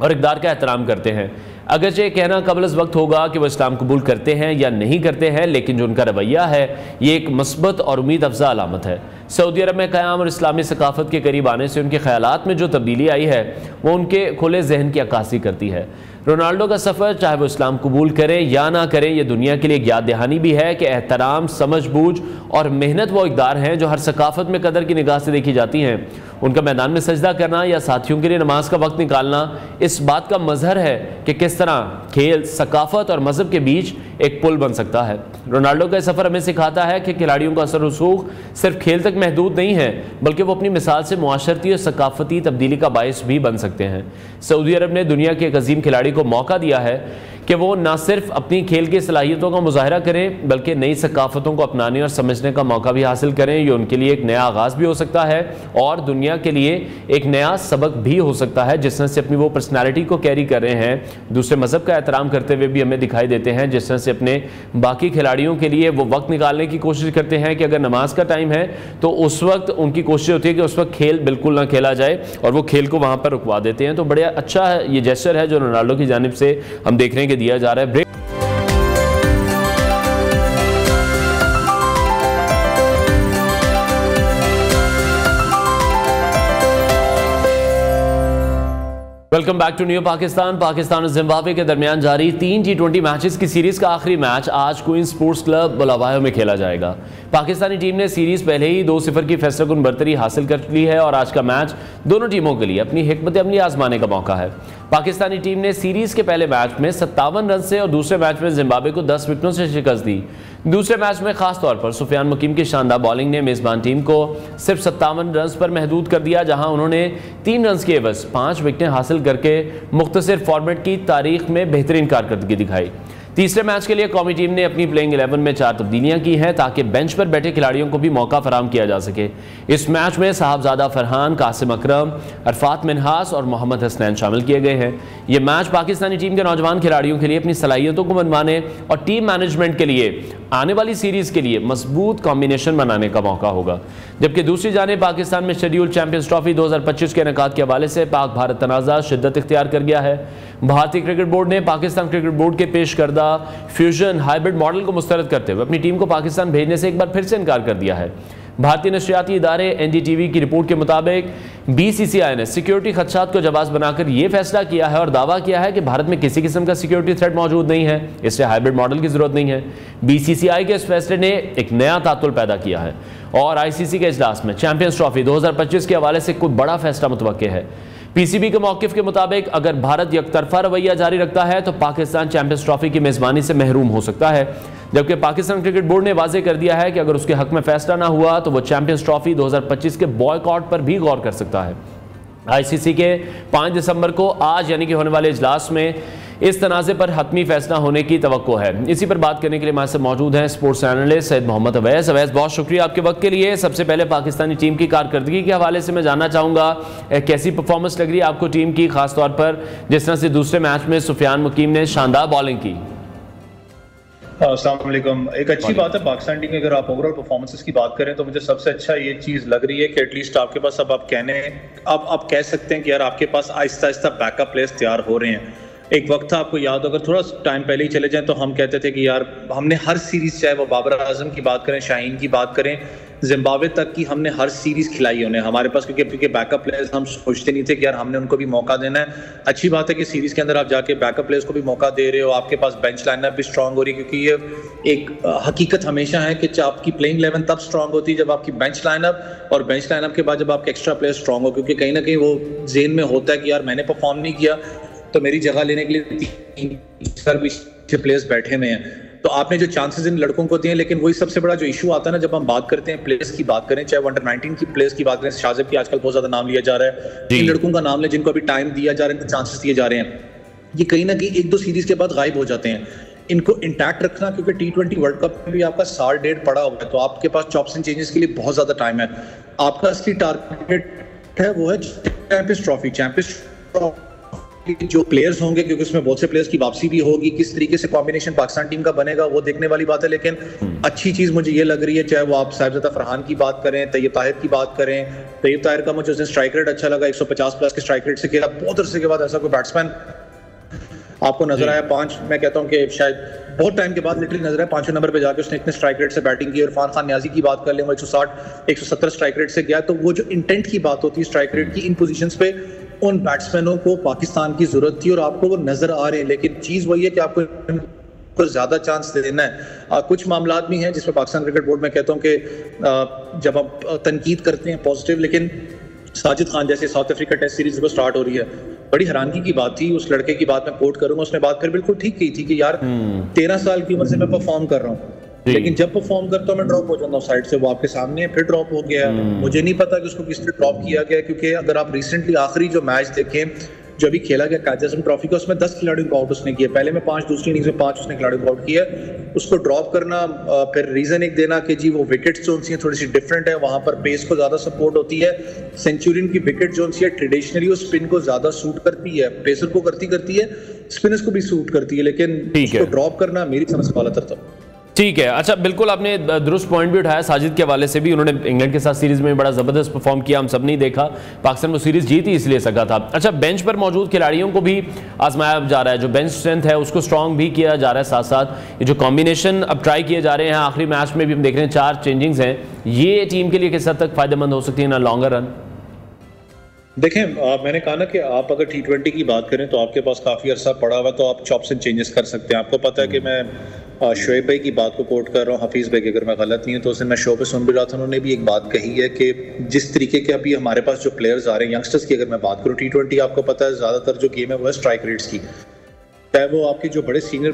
और इक़दार का एहतराम करते हैं। अगरचे कहना कबल वक्त होगा कि वह इस्लाम कबूल करते हैं या नहीं करते हैं, लेकिन जो उनका रवैया है ये एक मस्बत और उम्मीद अफजा अलामत है। सऊदी अरब में क़याम और इस्लामी सकाफत के करीब आने से उनके ख्यालात में जो तब्दीली आई है वो उनके खुले जहन की अक्कासी करती है। रोनाल्डो का सफ़र चाहे वो इस्लाम कबूल करें या ना करें, ये दुनिया के लिए एक याद दहानी भी है कि एहतराम, समझ बूझ और मेहनत वो इक़दार हैं जो हर सकाफत में कदर की निगाह से देखी जाती हैं। उनका मैदान में सजदा करना या साथियों के लिए नमाज का वक्त निकालना इस बात का मजहर है कि किस तरह खेल, सकाफत और मजहब के बीच एक पुल बन सकता है। रोनाल्डो का सफ़र हमें सिखाता है कि खिलाड़ियों का असर रसूख सिर्फ खेल तक महदूद नहीं है बल्कि वो अपनी मिसाल से मुआशरती और सकाफती तब्दीली का बायस भी बन सकते हैं। सऊदी अरब ने दुनिया के एक अजीम खिलाड़ी को मौका दिया है कि वो न सिर्फ अपनी खेल की सलाहियतों का मुजाहरा करें बल्कि नई सकाफतों को अपनाने और समझने का मौका भी हासिल करें। ये उनके लिए एक नया आगाज़ भी हो सकता है और दुनिया के लिए एक नया सबक भी हो सकता है। जिस तरह से अपनी वो पर्सनैलिटी को कैरी कर रहे हैं, दूसरे मज़हब का एहतराम करते हुए भी हमें दिखाई देते हैं। जिस तरह से अपने बाकी खिलाड़ियों के लिए वो वक्त निकालने की कोशिश करते हैं कि अगर नमाज का टाइम है तो उस वक्त उनकी कोशिश होती है कि उस वक्त खेल बिल्कुल ना खेला जाए और वो खेल को वहाँ पर रुकवा देते हैं। तो बड़ा अच्छा ये जेस्चर है जो रोनाल्डो की जानिब से हम देख रहे हैं कि दिया जा रहा है। Break welcome back to new Pakistan. Pakistan और जिम्बाब्वे के दरमियान जारी 3 T20 मैचेस की सीरीज का आखिरी मैच आज क्वींस स्पोर्ट्स क्लब बुलावायो में खेला जाएगा। पाकिस्तानी टीम ने सीरीज पहले ही 2-0 की फैसलाकुन बरतरी हासिल कर ली है और आज का मैच दोनों टीमों के लिए अपनी हिकमत अमली आजमाने का मौका है। पाकिस्तानी टीम ने सीरीज के पहले मैच में 57 रन से और दूसरे मैच में जिम्बाब्वे को 10 विकेटों से शिकस्त दी। दूसरे मैच में खासतौर पर सुफियान मुकीम की शानदार बॉलिंग ने मेजबान टीम को सिर्फ 57 रन पर महदूद कर दिया, जहां उन्होंने 3 रन के एवज 5 विकेटें हासिल करके मुख्तसर फॉर्मेट की तारीख में बेहतरीन कारकर्दगी दिखाई। तीसरे मैच के लिए कौमी टीम ने अपनी प्लेइंग 11 में 4 तब्दीलियां की हैं ताकि बेंच पर बैठे खिलाड़ियों को भी मौका फराहम किया जा सके। इस मैच में साहबजादा फरहान, कासिम अकरम, अरफात मिनहास और मोहम्मद हसनैन शामिल किए गए हैं। यह मैच पाकिस्तानी टीम के नौजवान खिलाड़ियों के लिए अपनी सलाहियतों को मनवाने और टीम मैनेजमेंट के लिए आने वाली सीरीज के लिए मजबूत कॉम्बिनेशन बनाने का मौका होगा। जबकि दूसरी जाने पाकिस्तान में शेड्यूल्ड चैंपियंस ट्रॉफी 2025 के इनेकाद के हवाले से पाक भारत तनाज़ा शिद्दत इख्तियार कर गया है। भारतीय क्रिकेट बोर्ड ने पाकिस्तान क्रिकेट बोर्ड के पेश करदा करता फ्यूजन हाइब्रिड मॉडल को मुस्तरद करते हुए अपनी टीम को पाकिस्तान भेजने से एक बार फिर से इनकार कर दिया है। भारतीय नशरियाती इदारे NDTV की रिपोर्ट के मुताबिक BCCI ने सिक्योरिटी खदशात को जवाब बनाकर यह फैसला किया है और दावा किया है कि भारत में किसी किस्म का सिक्योरिटी थ्रेट मौजूद नहीं है, इसलिए हाइब्रिड मॉडल की जरूरत नहीं है। BCCI के इस फैसले ने एक नया तातुल पैदा किया है और ICC के इजलास में चैंपियंस ट्रॉफी 2025 के हवाले से कोई बड़ा फैसला मुतवक्के है। PCB के मौक़िफ़ के मुताबिक अगर भारत यकतरफा रवैया जारी रखता है तो पाकिस्तान चैंपियंस ट्रॉफी की मेज़बानी से महरूम हो सकता है, जबकि पाकिस्तान क्रिकेट बोर्ड ने वाज़े कर दिया है कि अगर उसके हक में फैसला ना हुआ तो वो चैंपियंस ट्रॉफी 2025 के बॉयकॉट पर भी गौर कर सकता है। ICC के 5 दिसंबर को आज यानी कि होने वाले इजलास में इस तनाज़े पर हतमी फैसला होने की तवक्को है। इसी पर बात करने के लिए हमारे साथ मौजूद हैं स्पोर्ट्स एनालिस्ट सैयद मोहम्मद अवैस। अवैस, बहुत शुक्रिया आपके वक्त के लिए। सबसे पहले पाकिस्तानी टीम की कारकर्दगी के हवाले से मैं जानना चाहूँगा, कैसी परफॉर्मेंस लग रही है आपको टीम की, खासतौर पर जिस तरह से दूसरे मैच में सुफियान मुकीम ने शानदार बॉलिंग की। अस्सलाम वालेकुम। एक अच्छी बात है पाकिस्तान टीम की, अगर आप ओवरऑल परफॉर्मेंसेस की बात करें तो मुझे सबसे अच्छा ये चीज़ लग रही है कि एटलीस्ट आपके पास अब आप कह सकते हैं कि यार आपके पास आहिस्ता आहिस्ता बैकअप प्लेयर्स तैयार हो रहे हैं। एक वक्त था, आपको याद हो, अगर थोड़ा टाइम पहले ही चले जाएं तो हम कहते थे कि यार हमने हर सीरीज़, चाहे वो बाबर आजम की बात करें, शाहीन की बात करें, जिम्बाब्वे तक की हमने हर सीरीज़ खिलाई उन्हें हमारे पास, क्योंकि बैकअप प्लेयर्स हम सोचते नहीं थे कि यार हमने उनको भी मौका देना है। अच्छी बात है कि सीरीज़ के अंदर आप जाके बैकअप प्लेयर्स को भी मौका दे रहे हो, आपके पास बेंच लाइनअप भी स्ट्रांग हो रही है, क्योंकि ये एक हकीकत हमेशा है कि आपकी प्लेइंग 11 तब स्ट्रांग होती है जब आपकी बेंच लाइनअप, और बेंच लाइनअप के बाद जब आपके एक्स्ट्रा प्लेयर स्ट्रांग हो, क्योंकि कहीं ना कहीं वो जेन में होता है कि यार मैंने परफॉर्म नहीं किया तो मेरी जगह लेने के लिए 3 प्लेयर्स बैठे हुए हैं, तो आपने जो चांसेस इन लड़कों को दिए हैं। लेकिन वही सबसे बड़ा जो इशू आता है ना, जब हम बात करते हैं प्लेयर्स की बात करें, चाहे वो अंडर 19 की प्लेयर्स की बात करें, शाजिब की आजकल बहुत ज्यादा नाम लिया जा रहा है, इन लड़कों का नाम ले जिनको अभी टाइम दिया जा रहा है, इनको चांसेस दिए जा रहे हैं, ये कहीं ना कहीं 1-2 सीरीज के बाद गायब हो जाते हैं। इनको इंटैक्ट रखना, क्योंकि T20 वर्ल्ड कप में भी आपका 1/2 साल पड़ा हुआ है, तो आपके पास चॉप्स एंड चेंजेस के लिए बहुत ज्यादा टाइम है। आपका असली टारगेट है वो है चैंपियंस ट्रॉफी जो प्लेयर्स होंगे, क्योंकि उसमें बहुत से प्लेयर्स की वापसी भी होगी, किस तरीके से कॉम्बिनेशन पाकिस्तान टीम का बनेगा वो देखने वाली बात है। लेकिन अच्छी चीज मुझे ये लग रही है, चाहे वो आप साहिबजादा फरहान की बात करें, तैयब ताहिर की बात करें, तैयब ताहिर का मुझे उसने स्ट्राइक रेट अच्छा लगा, 150 प्लस के स्ट्राइक रेट से खेला, बहुत अरसे के बाद ऐसा कोई बैट्समैन आपको नजर आया। 5 मैं कहता हूँ कि शायद बहुत टाइम के बाद लिटरली नजर आया, 5वें नंबर पे जाके उसने इतने स्ट्राइक रेट से बैटिंग की। इरफान खान न्याजी की बात कर लें, वो 160-170 स्ट्राइक रेट से गया, तो वो जो इंटेंट की बात होती है स्ट्राइक रेट की, इन पोजीशंस पे उन बैट्समैनों को पाकिस्तान की जरूरत थी और आपको वो नजर आ रहे हैं। लेकिन चीज वही है कि आपको ज्यादा चांस देना है। कुछ मामला भी हैं जिसमें पाकिस्तान क्रिकेट बोर्ड में कहता हूं कि जब आप तनकीद करते हैं पॉजिटिव, लेकिन साजिद खान जैसे साउथ अफ्रीका टेस्ट सीरीज को स्टार्ट हो रही है, बड़ी हैरानगी की बात थी। उस लड़के की बात मैं कोट करूंगा, उसने बात कर बिल्कुल ठीक की थी कि यार 13 साल की उम्र से मैं परफॉर्म कर रहा हूँ, लेकिन जब परफॉर्म करता हूँ मैं ड्रॉप हो जाता हूँ साइड से, वो आपके सामने फिर ड्रॉप हो गया। मुझे नहीं पता कि उसको किसने ड्रॉप किया गया, क्योंकि अगर आप रिसेंटली आखिरी जो मैच देखें जो अभी खेला गया काजम ट्रॉफी का, उसमें 10 खिलाड़ियों को आउट उसने किया, पहले में 5, दूसरी इनिंग्स में 5 उसने खिलाड़ियों को आउट किया। उसको ड्रॉप करना, फिर रीजन एक देना कि जी वो विकेट्स जो सी थोड़ी सी डिफरेंट है, वहां पर पेस को ज्यादा सपोर्ट होती है। सेंचुरियन की विकेट जो सी है ट्रेडिशनली वो स्पिन को ज्यादा सूट करती है, पेसर को करती है, स्पिनर्स को भी सूट करती है, लेकिन उसको ड्रॉप करना मेरी समझ से गलत था। ठीक है, अच्छा, बिल्कुल आपने दुरुस्त पॉइंट भी उठाया। साजिद के हवाले से भी उन्होंने इंग्लैंड के साथ सीरीज में बड़ा ज़बरदस्त परफॉर्म किया, हम सब ने देखा, पाकिस्तान वो सीरीज जीती इसलिए सका था। अच्छा, बेंच पर मौजूद खिलाड़ियों को भी आजमाया जा रहा है, जो बेंच स्ट्रेंथ है उसको स्ट्रॉन्ग भी किया जा रहा है, साथ साथ ये जो कॉम्बिनेशन अब ट्राई किए जा रहे हैं, आखिरी मैच में भी हम देख रहे हैं 4 चेंजिंग्स हैं, ये टीम के लिए किस हद तक फायदेमंद हो सकती है ना लॉन्गर रन? देखें, मैंने कहा ना कि आप अगर T20 की बात करें तो आपके पास काफ़ी अरसा पड़ा हुआ, तो आप चॉप्स एंड चेंजेस कर सकते हैं। आपको पता है कि मैं शोएब भाई की बात को कोट कर रहा हूँ, हफीज़ भाई की, अगर मैं गलत नहीं हूँ तो उस दिन मैं शो पे सुन भी रहा था, उन्होंने भी एक बात कही है कि जिस तरीके के अभी हमारे पास जो प्लेयर्स आ रहे हैं यंगस्टर्स की, अगर मैं बात करूँ T20, आपको पता है ज़्यादातर जो गेम है वो है स्ट्राइक रेट्स की, चाहे वो आपके जो बड़े सीनियर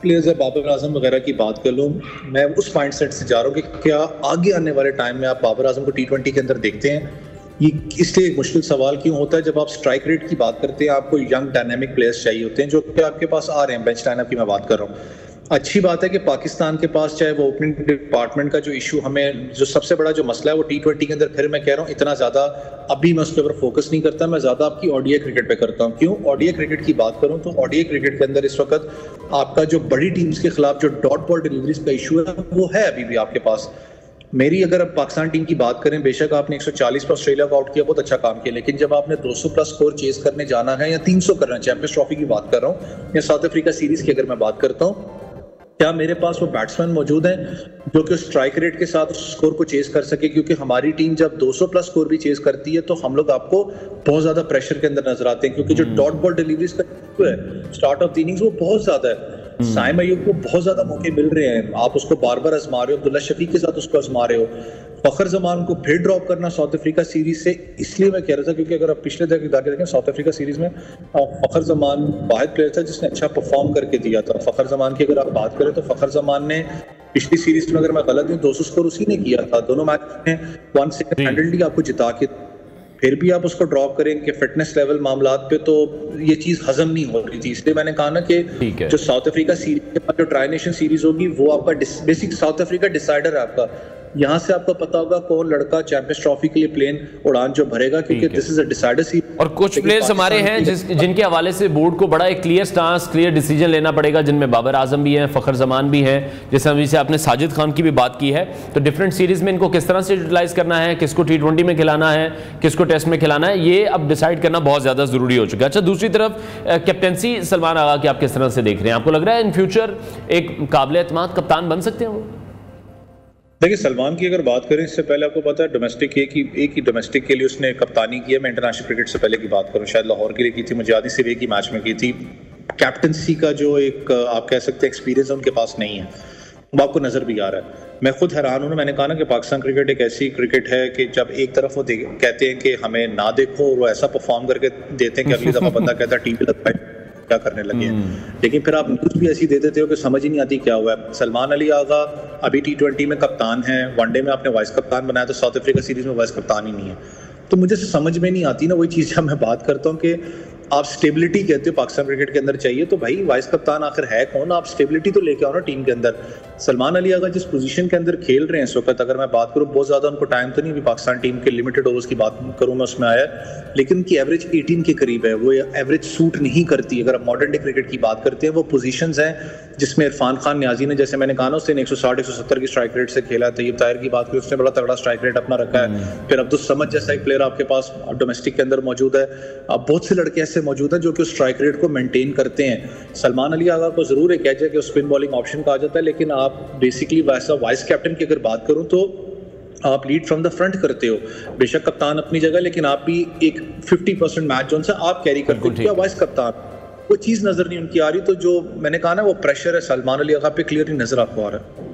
प्लेयर्स है, बाबर आजम वगैरह की बात कर लूँ, मैं उस माइंड सेट से जा रहा हूँ कि क्या आगे आने वाले टाइम में आप बाबर आजम को T20 के अंदर देखते हैं। ये इसलिए एक मुश्किल सवाल क्यों होता है, जब आप स्ट्राइक रेट की बात करते हैं आपको यंग डायनामिक प्लेयर्स चाहिए होते हैं, जो कि आपके पास आ रहे हैं, बेंच लाइनअप की मैं बात कर रहा हूँ। अच्छी बात है कि पाकिस्तान के पास चाहे वो ओपनिंग डिपार्टमेंट का जो इशू, हमें जो सबसे बड़ा जो मसला है वो T20 के अंदर, फिर मैं कह रहा हूँ इतना ज़्यादा अभी मैं उसके ऊपर फोकस नहीं करता, मैं ज़्यादा आपकी ODI क्रिकेट पे करता हूँ। क्यों ODI क्रिकेट की बात करूँ तो ODI क्रिकेट के अंदर इस वक्त आपका जो बड़ी टीम्स के खिलाफ जो डॉट बॉल डिलीवरीज का इशू है वो है अभी भी आपके पास। मेरी अगर अब पाकिस्तान टीम की बात करें, बेशक आपने 140 पर ऑस्ट्रेलिया को आउट किया, बहुत अच्छा काम किया, लेकिन जब आपने 200 प्लस स्कोर चेस करने जाना है या 300 करना है, चैंपियंस ट्रॉफी की बात कर रहा हूँ या साउथ अफ्रीका सीरीज की अगर मैं बात करता हूँ, क्या मेरे पास वो बैट्समैन मौजूद हैं जो कि स्ट्राइक रेट के साथ उस स्कोर को चेस कर सके? क्योंकि हमारी टीम जब 200 प्लस स्कोर भी चेस करती है तो हम लोग आपको बहुत ज्यादा प्रेशर के अंदर नजर आते हैं, क्योंकि जो डॉट बॉल डिलीवरीज का है स्टार्ट ऑफ द इनिंग्स वो बहुत ज्यादा है। साइम अयूब को बहुत ज्यादा मौके मिल रहे हैं, आप उसको बार बार आजमा रहे हो, अब्दुल्ला शफीक के साथ उसको आजमा रहे हो। फखर जमान को फिर ड्रॉप करना साउथ अफ्रीका सीरीज से, इसलिए मैं कह रहा था क्योंकि अगर आप पिछले देखें साउथ अफ्रीका सीरीज में फखर जमान वाहिद प्लेयर था जिसने अच्छा परफॉर्म करके दिया था। फखर जमान की अगर आप बात करें तो फखर जमान ने पिछली सीरीज में, अगर मैं गलत हूं, 200 स्कोर उसी ने किया था, दोनों मैच में 1 सेकंड हैंडल्ड आपको जिता के, फिर भी आप उसको ड्रॉप करें कि फिटनेस लेवल मामलात पे तो ये चीज हजम नहीं हो रही थी। इसलिए मैंने कहा ना कि जो साउथ अफ्रीका सीरीज के बाद जो ट्राई नेशन सीरीज होगी वो आपका बेसिक साउथ अफ्रीका डिसाइडर है आपका। यहाँ से आपको पता होगा कौन लड़का चैंपियंस ट्रॉफी के लिए प्लेन उड़ान जो भरेगा, क्योंकि this is a decider series. और कुछ प्लेयर्स हमारे हैं जिनके हवाले से बोर्ड को बड़ा एक क्लियर स्टांस, क्लियर डिसीजन लेना पड़ेगा, जिनमें बाबर आजम भी हैं, फखर जमान भी हैं, जैसे अभी से आपने साजिद खान की भी बात की है। तो डिफरेंट सीरीज में इनको किस तरह से यूटिलाइज करना है, किसको T20 में खिलाना है, किसको टेस्ट में खिलाना है, ये अब डिसाइड करना बहुत ज्यादा जरूरी हो चुका है। अच्छा, दूसरी तरफ कैप्टेंसी सलमान आगा की आप किस तरह से देख रहे हैं? आपको लग रहा है इन फ्यूचर एक काबिल एतमाद कप्तान बन सकते हैं वो? देखिए, सलमान की अगर बात करें, इससे पहले आपको पता है डोमेस्टिक एक ही डोमेस्टिक के लिए उसने कप्तानी की है। मैं इंटरनेशनल क्रिकेट से पहले की बात करूं, शायद लाहौर के लिए की थी, मुझे याद ही सिर्फ एक ही मैच में की थी। कैप्टनसी का जो एक आप कह सकते हैं एक्सपीरियंस उनके पास नहीं है, वो आपको नजर भी आ रहा है। मैं खुद हैरान हूं, मैंने कहा ना कि पाकिस्तान क्रिकेट एक ऐसी क्रिकेट है कि जब एक तरफ वो कहते हैं कि हमें ना देखो, और वो ऐसा परफॉर्म करके देते हैं कि अगली दफा बंदा कहता है टीवी लगता है क्या करने लगे हैं। लेकिन फिर आप न्यूज भी ऐसी दे देते हो कि समझ ही नहीं आती क्या हुआ है। सलमान अली आगा अभी T20 में कप्तान है, वनडे में आपने वाइस कप्तान बनाया, तो साउथ अफ्रीका सीरीज में वाइस कप्तान ही नहीं है। तो मुझे समझ में नहीं आती ना वही चीज़ जब मैं बात करता हूँ कि आप स्टेबिलिटी कहते हो पाकिस्तान क्रिकेट के अंदर चाहिए, तो भाई वाइस कप्तान आखिर है कौन? आप स्टेबिलिटी तो लेके आओ ना टीम के अंदर। सलमान अली आगा जिस पोजीशन के अंदर खेल रहे हैं इस वक्त, अगर मैं बात करूं, बहुत ज्यादा उनको टाइम तो नहीं, अभी पाकिस्तान टीम के लिमिटेड ओवर्स की बात करूं मैं उसमें आया, लेकिन उनकी एवरेज 18 के करीब है, वो एवरेज सूट नहीं करती। अगर आप मॉडर्न डे क्रिकेट की बात करते हैं, वो पोजीशंस हैं जिसमें इरफान खान न्याजी ने, जैसे मैंने कहा ना, उसने 160-170 की स्ट्राइक रेट से खेला है। तैयब ताहिर की बात करें, उसने बड़ा तगड़ा स्ट्राइक रेट अपना रखा है। फिर अब्दुल समद जैसा एक प्लेयर आपके पास डोमेस्टिक के अंदर मौजूद है। अब बहुत से लड़के ऐसे मौजूद हैं जो कि स्ट्राइक रेट को मेंटेन करते हैं। सलमान अली आगा को जरूर एक एज है कि स्पिन बॉलिंग ऑप्शन कहा जाता है, लेकिन आप बेसिकली वैसा वाइस कैप्टन की अगर बात करूं तो आप लीड फ्रॉम द फ्रंट करते हो। बेशक कप्तान अपनी जगह, लेकिन आप भी एक 50% मैच जोन से आप कैरी करते हो। क्या वाइस कप्तान वो चीज नजर नहीं उनकी आ रही? तो जो मैंने कहा ना, वो प्रेशर है सलमान अली आगा पे क्लियरली नजर आपको आ रहा है।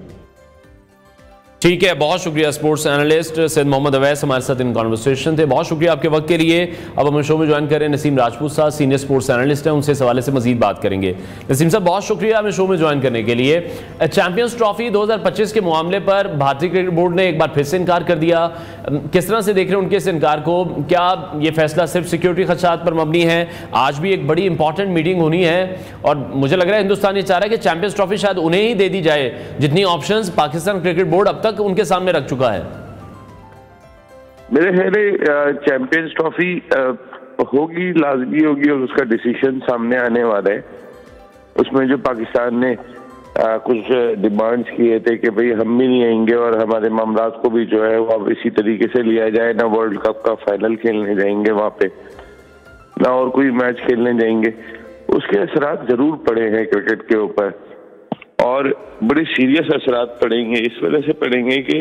ठीक है, बहुत शुक्रिया स्पोर्ट्स एनालिस्ट सैयद मोहम्मद अवैस हमारे साथ इन कॉन्वर्सेशन थे। बहुत शुक्रिया आपके वक्त के लिए। अब हम शो में ज्वाइन करें नसीम राजपूत साहब, सीनियर स्पोर्ट्स एनालिस्ट हैं, उनसे इस हवाले से मजीद बात करेंगे। नसीम साहब, बहुत शुक्रिया हमें शो में ज्वाइन करने के लिए। चैंपियंस ट्रॉफी 2025 के मामले पर भारतीय क्रिकेट बोर्ड ने एक बार फिर से इनकार कर दिया। किस तरह से देख रहे हैं उनके इस इनकार को? क्या ये फैसला सिर्फ सिक्योरिटी खदशात पर मबनी है? आज भी एक बड़ी इंपॉर्टेंट मीटिंग होनी है और मुझे लग रहा है हिंदुस्तान ये चाह रहा है कि चैंपियंस ट्रॉफी शायद उन्हें ही दे दी जाए जितनी ऑप्शंस पाकिस्तान क्रिकेट बोर्ड अब तक उनके सामने रख चुका है। मेरे ख्याल चैंपियंस ट्रॉफी होगी, लाजमी होगी, और उसका डिसीजन सामने आने वाला है। उसमें जो पाकिस्तान ने कुछ डिमांड्स किए थे कि भाई हम भी नहीं आएंगे और हमारे मामलात को भी जो है वो अब इसी तरीके से लिया जाए, ना वर्ल्ड कप का फाइनल खेलने जाएंगे वहाँ पे, ना और कोई मैच खेलने जाएंगे, उसके असरात जरूर पड़े हैं क्रिकेट के ऊपर, और बड़े सीरियस असरात पड़ेंगे। इस वजह से पड़ेंगे कि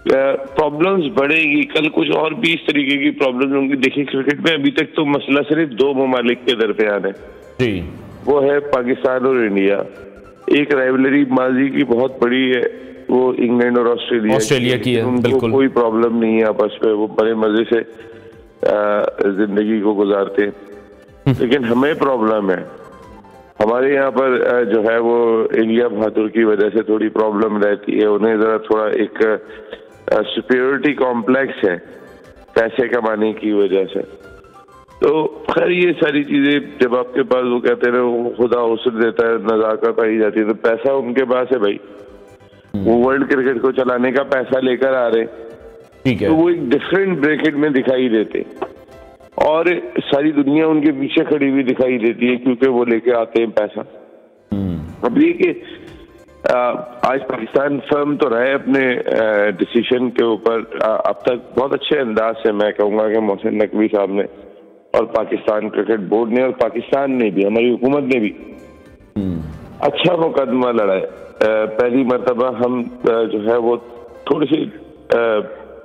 प्रॉब्लम्स बढ़ेगी, कल कुछ और भी इस तरीके की प्रॉब्लम्स होंगी। देखिए, क्रिकेट में अभी तक तो मसला सिर्फ 2 ममालिक के दरमियान है, वो है पाकिस्तान और इंडिया। एक राइवलरी माजी की बहुत बड़ी है, वो इंग्लैंड और ऑस्ट्रेलिया की है। उनको कोई प्रॉब्लम नहीं है आपस में, वो बड़े मजे से जिंदगी को गुजारते हैं। लेकिन हमें प्रॉब्लम है, हमारे यहाँ पर जो है वो इंडिया बहादुर की वजह से थोड़ी प्रॉब्लम रहती है। उन्हें जरा थोड़ा एक सुपीरियरिटी कॉम्प्लेक्स है पैसे कमाने की वजह से। तो खैर ये सारी चीजें जब आपके पास, वो कहते हैं वो खुदा हुस्न देता है, नजाकत आई जाती है, तो पैसा उनके पास है भाई, वो वर्ल्ड क्रिकेट को चलाने का पैसा लेकर आ रहे, ठीक है, तो वो एक डिफरेंट ब्रैकेट में दिखाई देते और सारी दुनिया उनके पीछे खड़ी हुई दिखाई देती है क्योंकि वो लेके आते हैं पैसा। अब ये कि आज पाकिस्तान फर्म तो रहे अपने डिसीजन के ऊपर। अब तक बहुत अच्छे अंदाज से मैं कहूँगा कि मोहसिन नकवी साहब ने और पाकिस्तान क्रिकेट बोर्ड ने और पाकिस्तान ने भी, हमारी हुकूमत ने भी अच्छा मुकदमा लड़ा है। पहली मरतबा हम जो है वो थोड़ी सी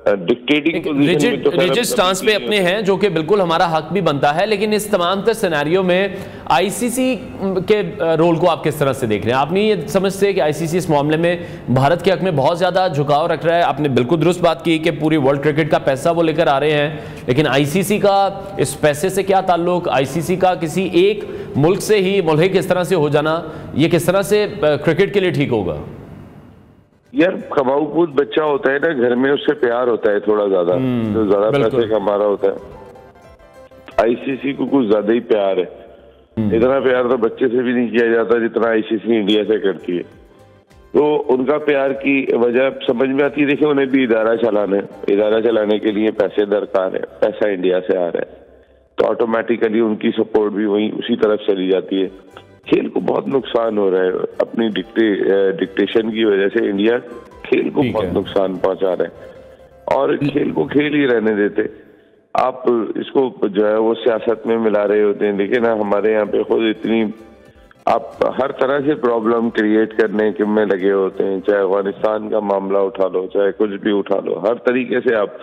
रिजिड स्टांस पे अपने हैं, जो कि बिल्कुल हमारा हक भी बनता है, लेकिन इस तमाम तर सिनेरियो में आईसीसी के रोल को आप किस तरह से देख रहे हैं? आप नहीं ये समझते कि आईसीसी इस मामले में भारत के हक में बहुत ज़्यादा झुकाव रख रहा है? आपने बिल्कुल दुरुस्त बात की कि पूरी वर्ल्ड क्रिकेट का पैसा वो लेकर आ रहे हैं, लेकिन आईसीसी का इस पैसे से क्या ताल्लुक? आईसीसी का किसी एक मुल्क से ही मुल्हिक इस तरह से हो जाना, ये किस तरह से क्रिकेट के लिए ठीक होगा? यार, कमाऊपूत बच्चा होता है ना घर में, उससे प्यार होता है थोड़ा ज्यादा, जो ज्यादा पैसे कमा रहा होता है। आईसीसी को कुछ ज्यादा ही प्यार है। इतना प्यार तो बच्चे से भी नहीं किया जाता जितना आईसीसी इंडिया से करती है। तो उनका प्यार की वजह समझ में आती है। देखिए, उन्हें भी इदारा चलाने के लिए पैसे दरकार है, पैसा इंडिया से आ रहा है, तो ऑटोमेटिकली उनकी सपोर्ट भी वही उसी तरफ चली जाती है। खेल को बहुत नुकसान हो रहा है अपनी डिक्टेशन की वजह से। इंडिया खेल को बहुत नुकसान पहुंचा रहा है और खेल को खेल ही रहने देते। आप इसको जो है वो सियासत में मिला रहे होते हैं, लेकिन हमारे यहाँ पे खुद इतनी आप हर तरह से प्रॉब्लम क्रिएट करने के में लगे होते हैं। चाहे अफगानिस्तान का मामला उठा लो, चाहे कुछ भी उठा लो, हर तरीके से आप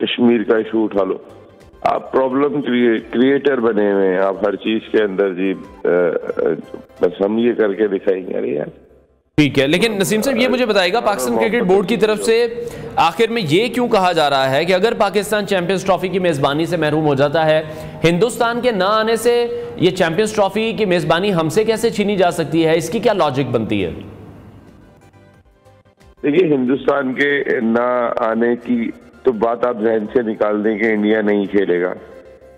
कश्मीर का इशू उठा लो, आप प्रॉब्लम क्रिएटर बने हुए हैं आप हर चीज के अंदर जी। बस हम ये करके दिखाएंगे। अरे यार ठीक है, लेकिन नसीम साहब ये मुझे बताइएगा, पाकिस्तान क्रिकेट बोर्ड की तरफ से आखिर में ये क्यों कहा जा रहा है कि अगर पाकिस्तान चैंपियंस ट्रॉफी की मेजबानी से महरूम हो जाता है, हिंदुस्तान के ना आने से ये चैंपियंस ट्रॉफी की मेजबानी हमसे कैसे छीनी जा सकती है? इसकी क्या लॉजिक बनती है? देखिए, हिंदुस्तान के ना आने की तो बात आप जहन से निकाल दें कि इंडिया नहीं खेलेगा।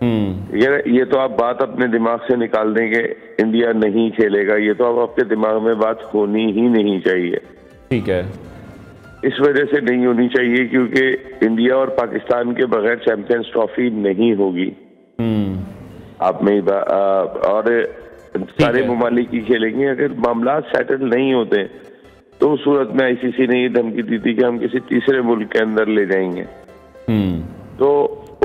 ये तो आप बात अपने दिमाग से निकाल दें कि इंडिया नहीं खेलेगा। ये तो आप आपके दिमाग में बात होनी ही नहीं चाहिए। ठीक है, इस वजह से नहीं होनी चाहिए क्योंकि इंडिया और पाकिस्तान के बगैर चैंपियंस ट्रॉफी नहीं होगी। आप में और सारे ममालिक ही खेलेंगे। अगर मामला सेटल नहीं होते तो उस सूरत में आईसीसी ने ये धमकी दी थी कि हम किसी तीसरे मुल्क के अंदर ले जाएंगे। तो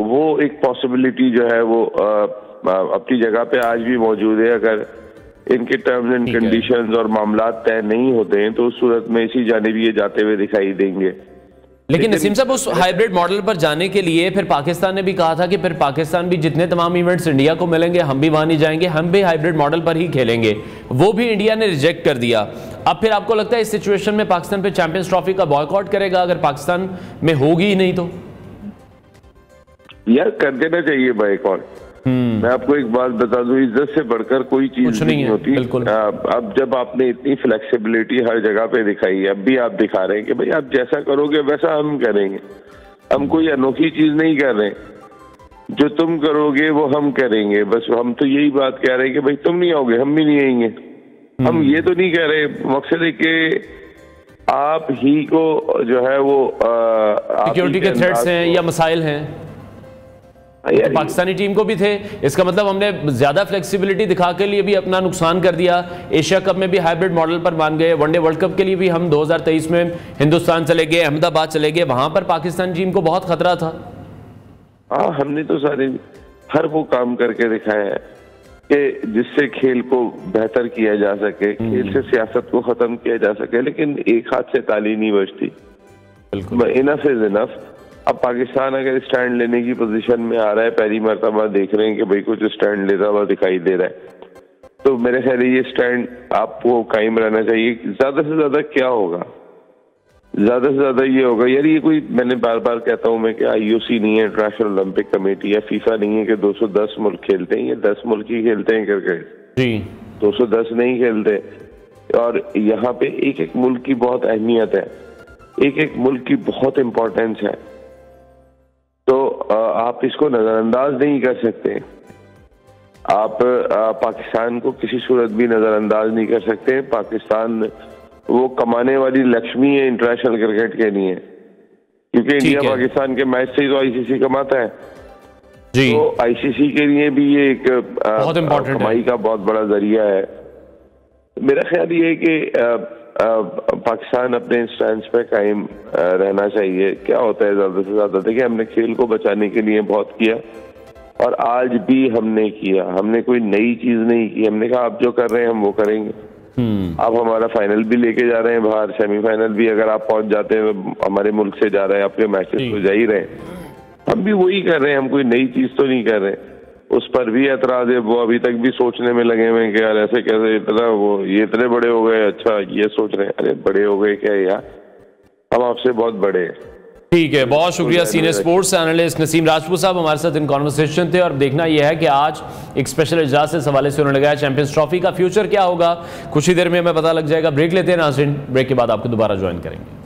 वो एक पॉसिबिलिटी जो है वो अपनी जगह पे आज भी मौजूद है। अगर इनके टर्म्स एंड कंडीशंस और मामला तय नहीं होते हैं तो उस सूरत में इसी जानिब ये जाते हुए दिखाई देंगे। लेकिन नसीम साहब, उस हाइब्रिड मॉडल पर जाने के लिए फिर पाकिस्तान ने भी कहा था कि फिर पाकिस्तान भी जितने तमाम इवेंट्स इंडिया को मिलेंगे हम भी वहां नहीं जाएंगे, हम भी हाइब्रिड मॉडल पर ही खेलेंगे। वो भी इंडिया ने रिजेक्ट कर दिया। अब फिर आपको लगता है इस सिचुएशन में पाकिस्तान पे चैंपियंस ट्रॉफी का बॉयकॉट करेगा अगर पाकिस्तान में होगी ही नहीं तो? यार, कर देना चाहिए बॉयकॉट। मैं आपको एक बात बता दूं, इज्जत से बढ़कर कोई चीज नहीं होती। अब जब आपने इतनी फ्लेक्सिबिलिटी हर जगह पे दिखाई है, अब भी आप दिखा रहे हैं कि भाई आप जैसा करोगे वैसा हम करेंगे। हम कोई अनोखी चीज नहीं कर रहे, जो तुम करोगे वो हम करेंगे। बस हम तो यही बात कह रहे हैं कि भाई तुम नहीं आओगे हम भी नहीं आएंगे। हम ये तो नहीं कह रहे, मकसद है कि आप ही को जो है वो सिक्योरिटी के थ्रेट्स हैं या मसाइल हैं, तो पाकिस्तानी टीम को भी थे। इसका मतलब हमने ज्यादा फ्लेक्सिबिलिटी दिखा के लिए भी अपना नुकसान कर दिया। एशिया कप में भी हाइब्रिड मॉडल पर मान गए, वनडे वर्ल्ड कप के लिए भी हम 2023 में हिंदुस्तान चले गए, अहमदाबाद चले गए, वहां पर पाकिस्तान टीम को बहुत खतरा था। हाँ, हमने तो सारे हर वो काम करके दिखाया है कि जिससे खेल को बेहतर किया जा सके, खेल से सियासत को खत्म किया जा सके, लेकिन एक हाथ से ताली नहीं बजती। Enough is enough. अब पाकिस्तान अगर स्टैंड लेने की पोजीशन में आ रहा है, पहली मर्तबा देख रहे हैं कि भाई कुछ स्टैंड लेता हुआ दिखाई दे रहा है, तो मेरे ख्याल ये स्टैंड आपको कायम रहना चाहिए। ज्यादा से ज्यादा क्या होगा? ज्यादा से ज्यादा ये होगा यार, ये कोई, मैंने बार बार कहता हूं मैं कि आईओसी नहीं है, इंटरनेशनल ओलंपिक कमेटी या फीफा नहीं है कि 210 मुल्क खेलते हैं। ये 10 मुल्क ही खेलते हैं क्रिकेट जी, 210 नहीं खेलते। और यहाँ पे एक एक मुल्क की बहुत अहमियत है, एक एक मुल्क की बहुत इम्पोर्टेंस है। तो आप इसको नजरअंदाज नहीं कर सकते। आप पाकिस्तान को किसी सूरत भी नजरअंदाज नहीं कर सकते। पाकिस्तान वो कमाने वाली लक्ष्मी है इंटरनेशनल क्रिकेट के लिए, क्योंकि इंडिया पाकिस्तान के मैच से ही तो आईसीसी कमाता है जी। तो आईसीसी के लिए भी ये एक कमाई का बहुत बड़ा जरिया है। मेरा ख्याल ये है कि पाकिस्तान अपने स्टैंड पे कायम रहना चाहिए। क्या होता है ज्यादा से ज्यादा, देखिए हमने खेल को बचाने के लिए बहुत किया और आज भी हमने किया, हमने कोई नई चीज नहीं की। हमने कहा आप जो कर रहे हैं हम वो करेंगे। आप हमारा फाइनल भी लेके जा रहे हैं बाहर, सेमीफाइनल भी अगर आप पहुंच जाते हैं तो हमारे मुल्क से जा रहे हैं, आपके मैचेस तो जा ही रहे हैं, हम भी वही कर रहे हैं, हम कोई नई चीज तो नहीं कर रहे। उस पर भी एतराज है, वो अभी तक भी सोचने में लगे हुए हैं कि यार ऐसे कैसे, इतना वो ये इतने बड़े हो गए, अच्छा ये सोच रहे हैं। अरे बड़े हो गए क्या यार, हम आपसे बहुत बड़े हैं। ठीक है, बहुत शुक्रिया senior sports analyst Naseem Rajput साहब हमारे साथ इन कॉन्वर्सेशन थे। और देखना यह है कि आज एक स्पेशल इजलास इस हवाले से उन्होंने लगाया, चैंपियंस ट्रॉफी का फ्यूचर क्या होगा कुछ ही देर में हमें पता लग जाएगा। ब्रेक लेते हैं नाज़रीन, ब्रेक के बाद आपको दोबारा ज्वाइन करेंगे।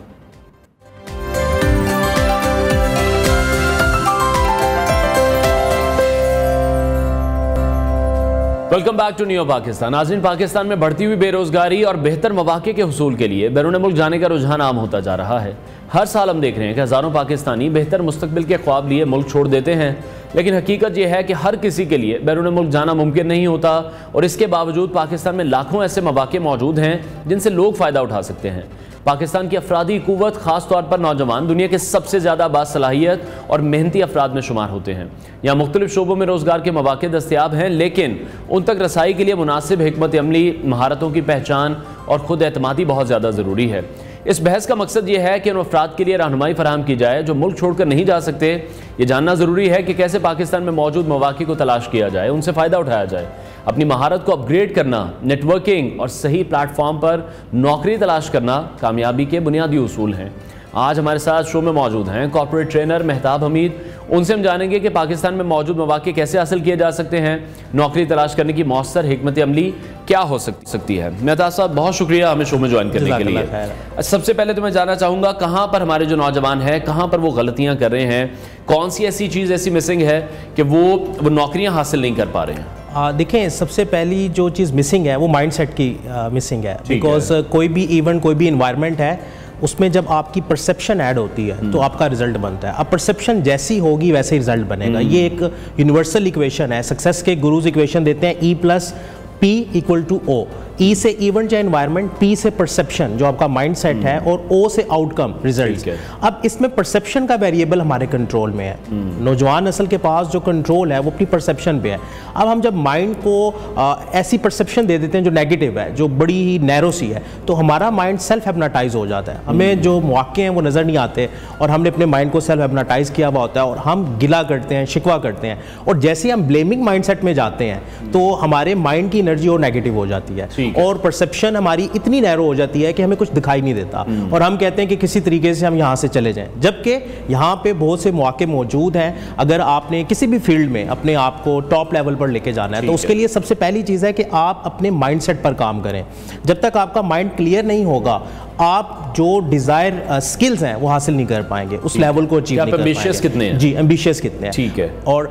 Welcome back to new Pakistan. नाज़रीन, पाकिस्तान में बढ़ती हुई बेरोजगारी और बेहतर मौके के हुसूल के लिए बैरून मुल्क जाने का रुझान आम होता जा रहा है। हर साल हम देख रहे हैं कि हज़ारों पाकिस्तानी बेहतर मुस्तकबिल के ख्वाब लिए मुल्क छोड़ देते हैं, लेकिन हकीकत यह है कि हर किसी के लिए बैरून मुल्क जाना मुमकिन नहीं होता और इसके बावजूद पाकिस्तान में लाखों ऐसे मौके मौजूद हैं जिनसे लोग फ़ायदा उठा सकते हैं। पाकिस्तान की अफरादी क़ुव्वत, ख़ास तौर पर नौजवान, दुनिया के सबसे ज़्यादा बासलाहियत और मेहनती अफराद में शुमार होते हैं। यहाँ मुख्तलिफ शोबों में रोज़गार के मौके दस्तियाब हैं, लेकिन उन तक रसाई के लिए मुनासिब हिकमत अमली, महारतों की पहचान और खुद एतमादी बहुत ज़्यादा ज़रूरी है। इस बहस का मकसद यह है कि उन अफराद के लिए रहनुमाई फराहम की जाए जो मुल्क छोड़कर नहीं जा सकते। ये जानना ज़रूरी है कि कैसे पाकिस्तान में मौजूद मौके को तलाश किया जाए, उनसे फ़ायदा उठाया जाए। अपनी महारत को अपग्रेड करना, नेटवर्किंग और सही प्लेटफॉर्म पर नौकरी तलाश करना कामयाबी के बुनियादी उसूल हैं। आज हमारे साथ शो में मौजूद हैं कॉर्पोरेट ट्रेनर मेहताब हमीद। उनसे हम जानेंगे कि पाकिस्तान में मौजूद मौके कैसे हासिल किए जा सकते हैं, नौकरी तलाश करने की मौसर हिकमत अमली क्या हो सकती है। मेहताब साहब, बहुत शुक्रिया हमें शो में ज्वाइन करने के लिए। सबसे पहले तो मैं जानना चाहूँगा, कहाँ पर हमारे जो नौजवान हैं, कहाँ पर वो गलतियाँ कर रहे हैं, कौन सी ऐसी चीज़ ऐसी मिसिंग है कि वो नौकरियाँ हासिल नहीं कर पा रहे हैं? देखें, सबसे पहली जो चीज़ मिसिंग है वो माइंडसेट की मिसिंग है। बिकॉज कोई भी इवेंट, कोई भी इन्वायरमेंट है, उसमें जब आपकी परसेप्शन ऐड होती है तो आपका रिजल्ट बनता है। अब परसेप्शन जैसी होगी वैसे ही रिजल्ट बनेगा। ये एक यूनिवर्सल इक्वेशन है। सक्सेस के गुरुज इक्वेशन देते हैं E+P = O। E से इवेंट या एनवायरनमेंट, P से परसेप्शन जो आपका माइंडसेट है, और O से आउटकम रिजल्ट। अब इसमें परसेप्शन का वेरिएबल हमारे कंट्रोल में है। नौजवान नस्ल के पास जो कंट्रोल है वो अपनी परसेप्शन पे है। अब हम जब माइंड को ऐसी परसेप्शन दे देते हैं जो नेगेटिव है, जो बड़ी ही नैरो सी है, तो हमारा माइंड सेल्फ हिप्नोटाइज हो जाता है। हमें जो मौके हैं वो नज़र नहीं आते और हमने अपने माइंड को सेल्फ हिप्नोटाइज किया हुआ होता है और हम गिला करते हैं, शिकवा करते हैं। और जैसे ही हम ब्लेमिंग माइंडसेट में जाते हैं तो हमारे माइंड की एनर्जी और नेगेटिव हो जाती है और परसेप्शन हमारी इतनी नैरो हो जाती है कि हमें कुछ दिखाई नहीं देता और हम कहते हैं कि किसी तरीके से हम यहाँ से चले जाएं, जबकि यहाँ पे बहुत से मौके मौजूद हैं। अगर आपने किसी भी फील्ड में अपने आप को टॉप लेवल पर लेके जाना है तो उसके लिए सबसे पहली चीज़ है कि आप अपने माइंडसेट पर काम करें। जब तक आपका माइंड क्लियर नहीं होगा, आप जो डिजायर स्किल्स हैं वो हासिल नहीं कर पाएंगे, उस लेवल को अचीव नहीं कर पाएंगे। कितने हैं? जी, एम्बिशियस कितने हैं। ठीक है। और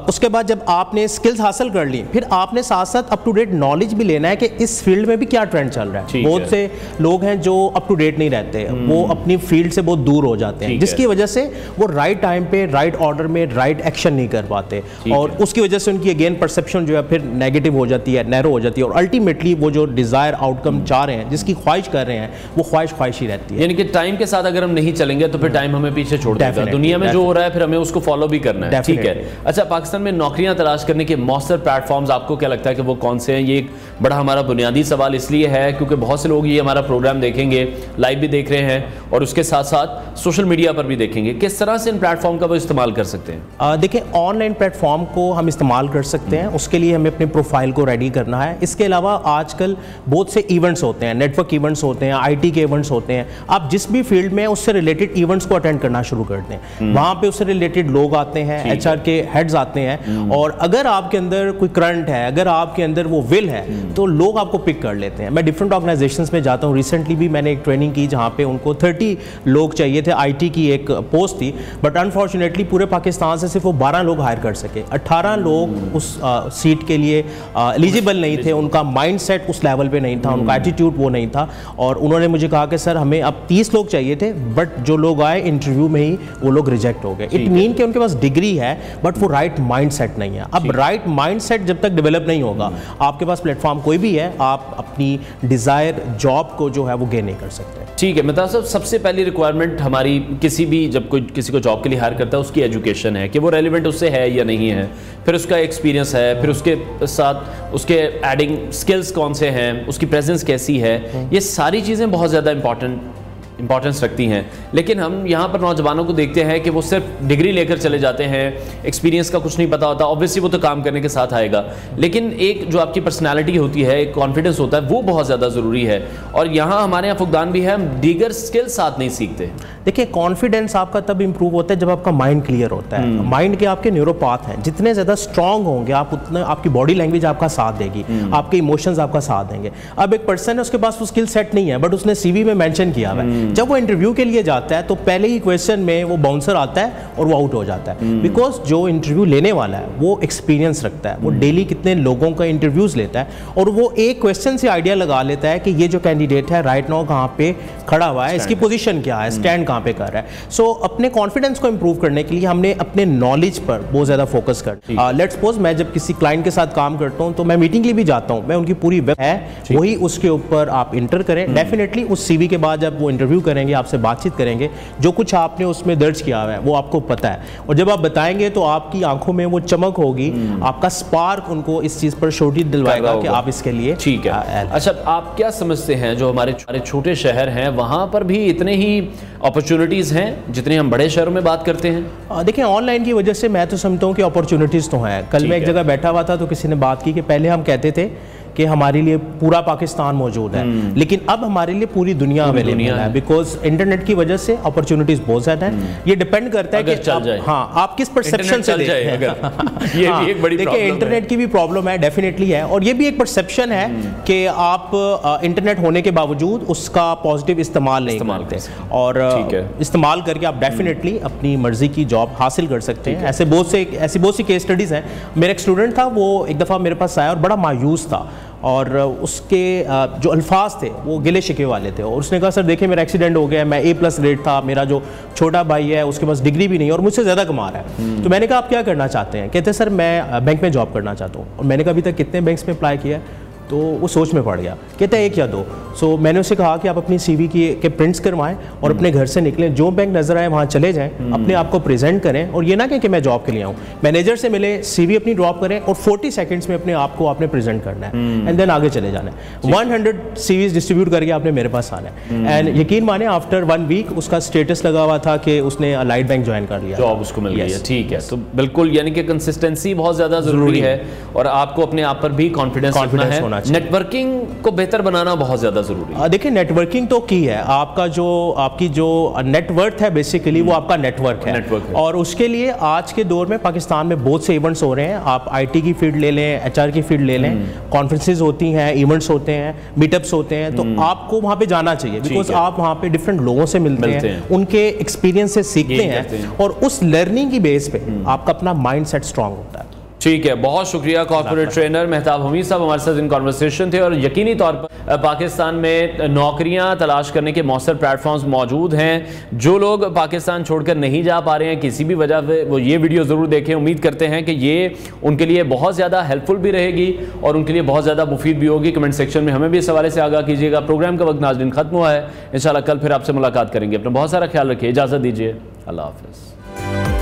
उसके बाद जब आपने स्किल्स हासिल कर ली, फिर आपने साथ साथ अप टू डेट नॉलेज भी लेना है कि इस फील्ड में भी क्या ट्रेंड चल रहा है। बहुत से लोग हैं जो अप टू डेट नहीं रहते, वो अपनी फील्ड से बहुत दूर हो जाते हैं, जिसकी वजह से वो राइट टाइम पे, राइट ऑर्डर में राइट एक्शन नहीं कर पाते और उसकी वजह से उनकी अगेन परसेप्शन जो है फिर नेगेटिव हो जाती है, नैरो हो जाती है और अल्टीमेटली वो जो डिजायर आउटकम चाह रहे हैं, जिसकी ख्वाहिश कर रहे हैं, वो ख्वाहिश ही रहती है। यानी कि टाइम के साथ अगर हम नहीं चलेंगे तो फिर टाइम हमें पीछे छोड़ देगा। दुनिया में जो हो रहा है फिर हमें उसको फॉलो भी करना है। ठीक है। अच्छा, पाकिस्तान में नौकरियां तलाश करने के मौसर प्लेटफॉर्म्स आपको क्या लगता है कि वो कौन से हैं? ये एक बड़ा हमारा बुनियादी सवाल इसलिए है क्योंकि बहुत से लोग ये हमारा प्रोग्राम देखेंगे, लाइव भी देख रहे हैं और उसके साथ साथ सोशल मीडिया पर भी देखेंगे। किस तरह से इन प्लेटफॉर्म का वो इस्तेमाल कर सकते हैं? देखिए, ऑनलाइन प्लेटफॉर्म को हम इस्तेमाल कर सकते हैं, उसके लिए हमें अपने प्रोफाइल को रेडी करना है। इसके अलावा आजकल बहुत से इवेंट्स होते हैं, नेटवर्क इवेंट्स होते हैं, IT के इवेंट्स होते हैं। आप जिस भी फील्ड में उससे रिलेटेड इवेंट्स को अटेंड करना शुरू कर दें। वहां पे उससे रिलेटेड लोग आते हैं, HR के हेड्स आते हैं और अगर आपके अंदर कोई करंट है, अगर आपके अंदर वो विल है तो लोग आपको पिक कर लेते हैं। मैं डिफरेंट ऑर्गेनाइजेशंस में जाता हूँ। रिसेंटली भी मैंने एक ट्रेनिंग की जहाँ पे उनको 30 लोग चाहिए थे, IT की एक पोस्ट थी, बट अनफॉर्चुनेटली पूरे पाकिस्तान से सिर्फ वो 12 लोग हायर कर सके। 18 लोग उस सीट के लिए एलिजिबल नहीं थे, उनका माइंडसेट उस लेवल पे नहीं था, उनका एटीट्यूड वो नहीं था और उन्होंने मुझे कहा कि सर हमें अब 30 लोग चाहिए थे, बट जो लोग आए इंटरव्यू में ही वो लोग रिजेक्ट हो गए। इट मीन कि उनके पास डिग्री है बट वो राइट माइंडसेट नहीं है। अब राइट माइंडसेट जब तक डेवलप नहीं होगा, आपके पास प्लेटफॉर्म कोई भी है, आप अपनी डिज़ायर जॉब को जो है वो गेन नहीं कर सकते। ठीक है मेहताब साहब, सबसे पहली रिक्वायरमेंट हमारी किसी भी जब कोई किसी को जॉब के लिए हायर करता है उसकी एजुकेशन है कि वो रेलिवेंट उससे है या नहीं है, फिर उसका एक्सपीरियंस है, फिर उसके साथ उसके एडिंग स्किल्स कौन से हैं, उसकी प्रेजेंस कैसी है, ये सारी चीज़ें बहुत ज़्यादा इंपॉर्टेंस रखती हैं। लेकिन हम यहाँ पर नौजवानों को देखते हैं कि वो सिर्फ डिग्री लेकर चले जाते हैं, एक्सपीरियंस का कुछ नहीं पता होता। ऑब्वियसली वो तो काम करने के साथ आएगा, लेकिन एक जो आपकी पर्सनालिटी होती है, एक कॉन्फिडेंस होता है, वो बहुत ज़्यादा ज़रूरी है। और यहाँ हमारे यहाँ फुकदान भी है, हम दीगर स्किल साथ नहीं सीखते। देखिए कॉन्फिडेंस आपका तब इंप्रूव होता है जब आपका माइंड क्लियर होता है। माइंड के आपके न्यूरोपाथ हैं, जितने ज़्यादा स्ट्रांग होंगे आप उतना आपकी बॉडी लैंग्वेज आपका साथ देगी, आपके इमोशंस आपका साथ देंगे। अब एक पर्सन है उसके पास वो स्किल सेट नहीं है बट उसने CV में मेंशन किया हुआ है, जब वो इंटरव्यू के लिए जाता है तो पहले ही क्वेश्चन में वो बाउंसर आता है और वो आउट हो जाता है। बिकॉज जो इंटरव्यू लेने वाला है वो एक्सपीरियंस रखता है, वो डेली कितने लोगों का इंटरव्यूज लेता है और वो एक क्वेश्चन से आइडिया लगा लेता है कि ये जो कैंडिडेट है राइट नाउ कहाँ पे खड़ा हुआ है, इसकी पोजीशन क्या है, स्टैंड कहाँ पे कर रहा है। सो अपने कॉन्फिडेंस को इंप्रूव करने के लिए हमने अपने नॉलेज पर बहुत ज़्यादा फोकस कर। लेट्स सपोज मैं जब किसी क्लाइंट के साथ काम करता हूँ तो मैं मीटिंग के लिए भी जाता हूँ, मैं उनकी पूरी वेब है वही उसके ऊपर आप इंटर करें। डेफिनेटली उस CV के बाद जब वो इंटरव्यू करेंगे, आपसे बातचीत करेंगे, जो कुछ आपने उसमें दर्ज किया हुआ है वो आपको पता है और जब आप बताएंगे तो आपकी आंखों में वो चमक होगी, आपका स्पार्क उनको इस चीज़ पर शोटी दिलवाएगा कि आप इसके लिए ठीक है। अच्छा, आप क्या समझते हैं जो हमारे छोटे शहर हैं वहाँ पर भी इतने ही अपॉर्चुनिटीज़ हैं जितने हम बड़े शहरों में बात करते हैं? देखिए ऑनलाइन की वजह से मैं तो समझता हूँ कि अपॉर्चुनिटीज़ तो हैं। कल मैं एक जगह बैठा हुआ था तो किसी ने बात की कि पहले हम कहते थे कि हमारे लिए पूरा पाकिस्तान मौजूद है, लेकिन अब हमारे लिए पूरी दुनिया अवेलेबल है बिकॉज इंटरनेट की वजह से अपॉर्चुनिटीज बहुत ज्यादा है। ये डिपेंड करता है कि आप किस परसेप्शन से देखते हैं। ये भी एक बड़ी देखिए इंटरनेट की भी प्रॉब्लम है, डेफिनेटली है, और ये भी एक परसेप्शन है कि आप इंटरनेट होने के बावजूद उसका पॉजिटिव इस्तेमाल नहीं करते और इस्तेमाल करके आप डेफिनेटली अपनी मर्जी की जॉब हासिल कर सकते हैं। ऐसी बहुत सी केस स्टडीज हैं। मेरा एक स्टूडेंट था, वो एक दफ़ा मेरे पास आया और बड़ा मायूस था और उसके जो अल्फाज थे वो गिले शिकवे वाले थे और उसने कहा सर देखिए मेरा एक्सीडेंट हो गया, मैं A+ ग्रेड था, मेरा जो छोटा भाई है उसके पास डिग्री भी नहीं और मुझसे ज़्यादा कमा रहा है। तो मैंने कहा आप क्या करना चाहते हैं? कहते सर मैं बैंक में जॉब करना चाहता हूँ। और मैंने कहा अभी तक कितने बैंक्स में अप्लाई किया है? तो वो सोच में पड़ गया, कहता है 1 या 2। सो मैंने उसे कहा कि आप अपनी CV के प्रिंट्स करवाएं और अपने घर से निकलें, जो बैंक नजर आए वहाँ चले जाएं, अपने आप को प्रेजेंट करें और ये ना कहें कि मैं जॉब के लिए आऊँ। मैनेजर से मिले, CV अपनी ड्रॉप करें और 40 सेकंड्स में अपने आप को आपने प्रेजेंट करना है एंड देन आगे चले जाना है। 100 CVs डिस्ट्रीब्यूट करके आपने मेरे पास आना है एंड यकीन माने आफ्टर 1 वीक उसका स्टेटस लगा हुआ था कि उसने अलाइड बैंक ज्वाइन कर लिया, जॉब उसको मिल गई है। ठीक है, तो बिल्कुल यानी कि कंसिस्टेंसी बहुत ज़्यादा ज़रूरी है और आपको अपने आप पर भी कॉन्फिडेंस होना चाहिए। नेटवर्किंग को बेहतर बनाना बहुत ज़्यादा ज़रूरी है। देखिए नेटवर्किंग तो की है, आपकी जो नेटवर्थ है बेसिकली वो आपका नेटवर्क है और उसके लिए आज के दौर में पाकिस्तान में बहुत से इवेंट्स हो रहे हैं। आप IT की फील्ड ले लें, HR की फील्ड ले लें, कॉन्फ्रेंसेज होती हैं, इवेंट्स होते हैं, मीटअप्स होते हैं, तो आपको वहाँ पे जाना चाहिए बिकॉज आप वहाँ पे डिफरेंट लोगों से मिलते हैं, उनके एक्सपीरियंस से सीखते हैं और उस लर्निंग की बेस पे आपका अपना माइंड सेट स्ट्रांग होता है। ठीक है, बहुत शुक्रिया कॉर्पोरेट ट्रेनर मेहताब हमीद साहब हमारे साथ इन कॉन्वर्सेशन थे। और यकीनी तौर पर पाकिस्तान में नौकरियां तलाश करने के मौसर प्लेटफॉर्म्स मौजूद हैं। जो लोग पाकिस्तान छोड़कर नहीं जा पा रहे हैं किसी भी वजह से, वो ये वीडियो ज़रूर देखें। उम्मीद करते हैं कि ये उनके लिए बहुत ज़्यादा हेल्पफुल भी रहेगी और उनके लिए बहुत ज़्यादा मुफीद भी होगी। कमेंट सेक्शन में हमें भी इस हवाले से आगाह कीजिएगा। प्रोग्राम का वक्त नाज़रीन खत्म हुआ है, इंशाल्लाह कल फिर आपसे मुलाकात करेंगे। अपना बहुत सारा ख्याल रखिए, इजाज़त दीजिए, अल्लाह हाफ़िज़।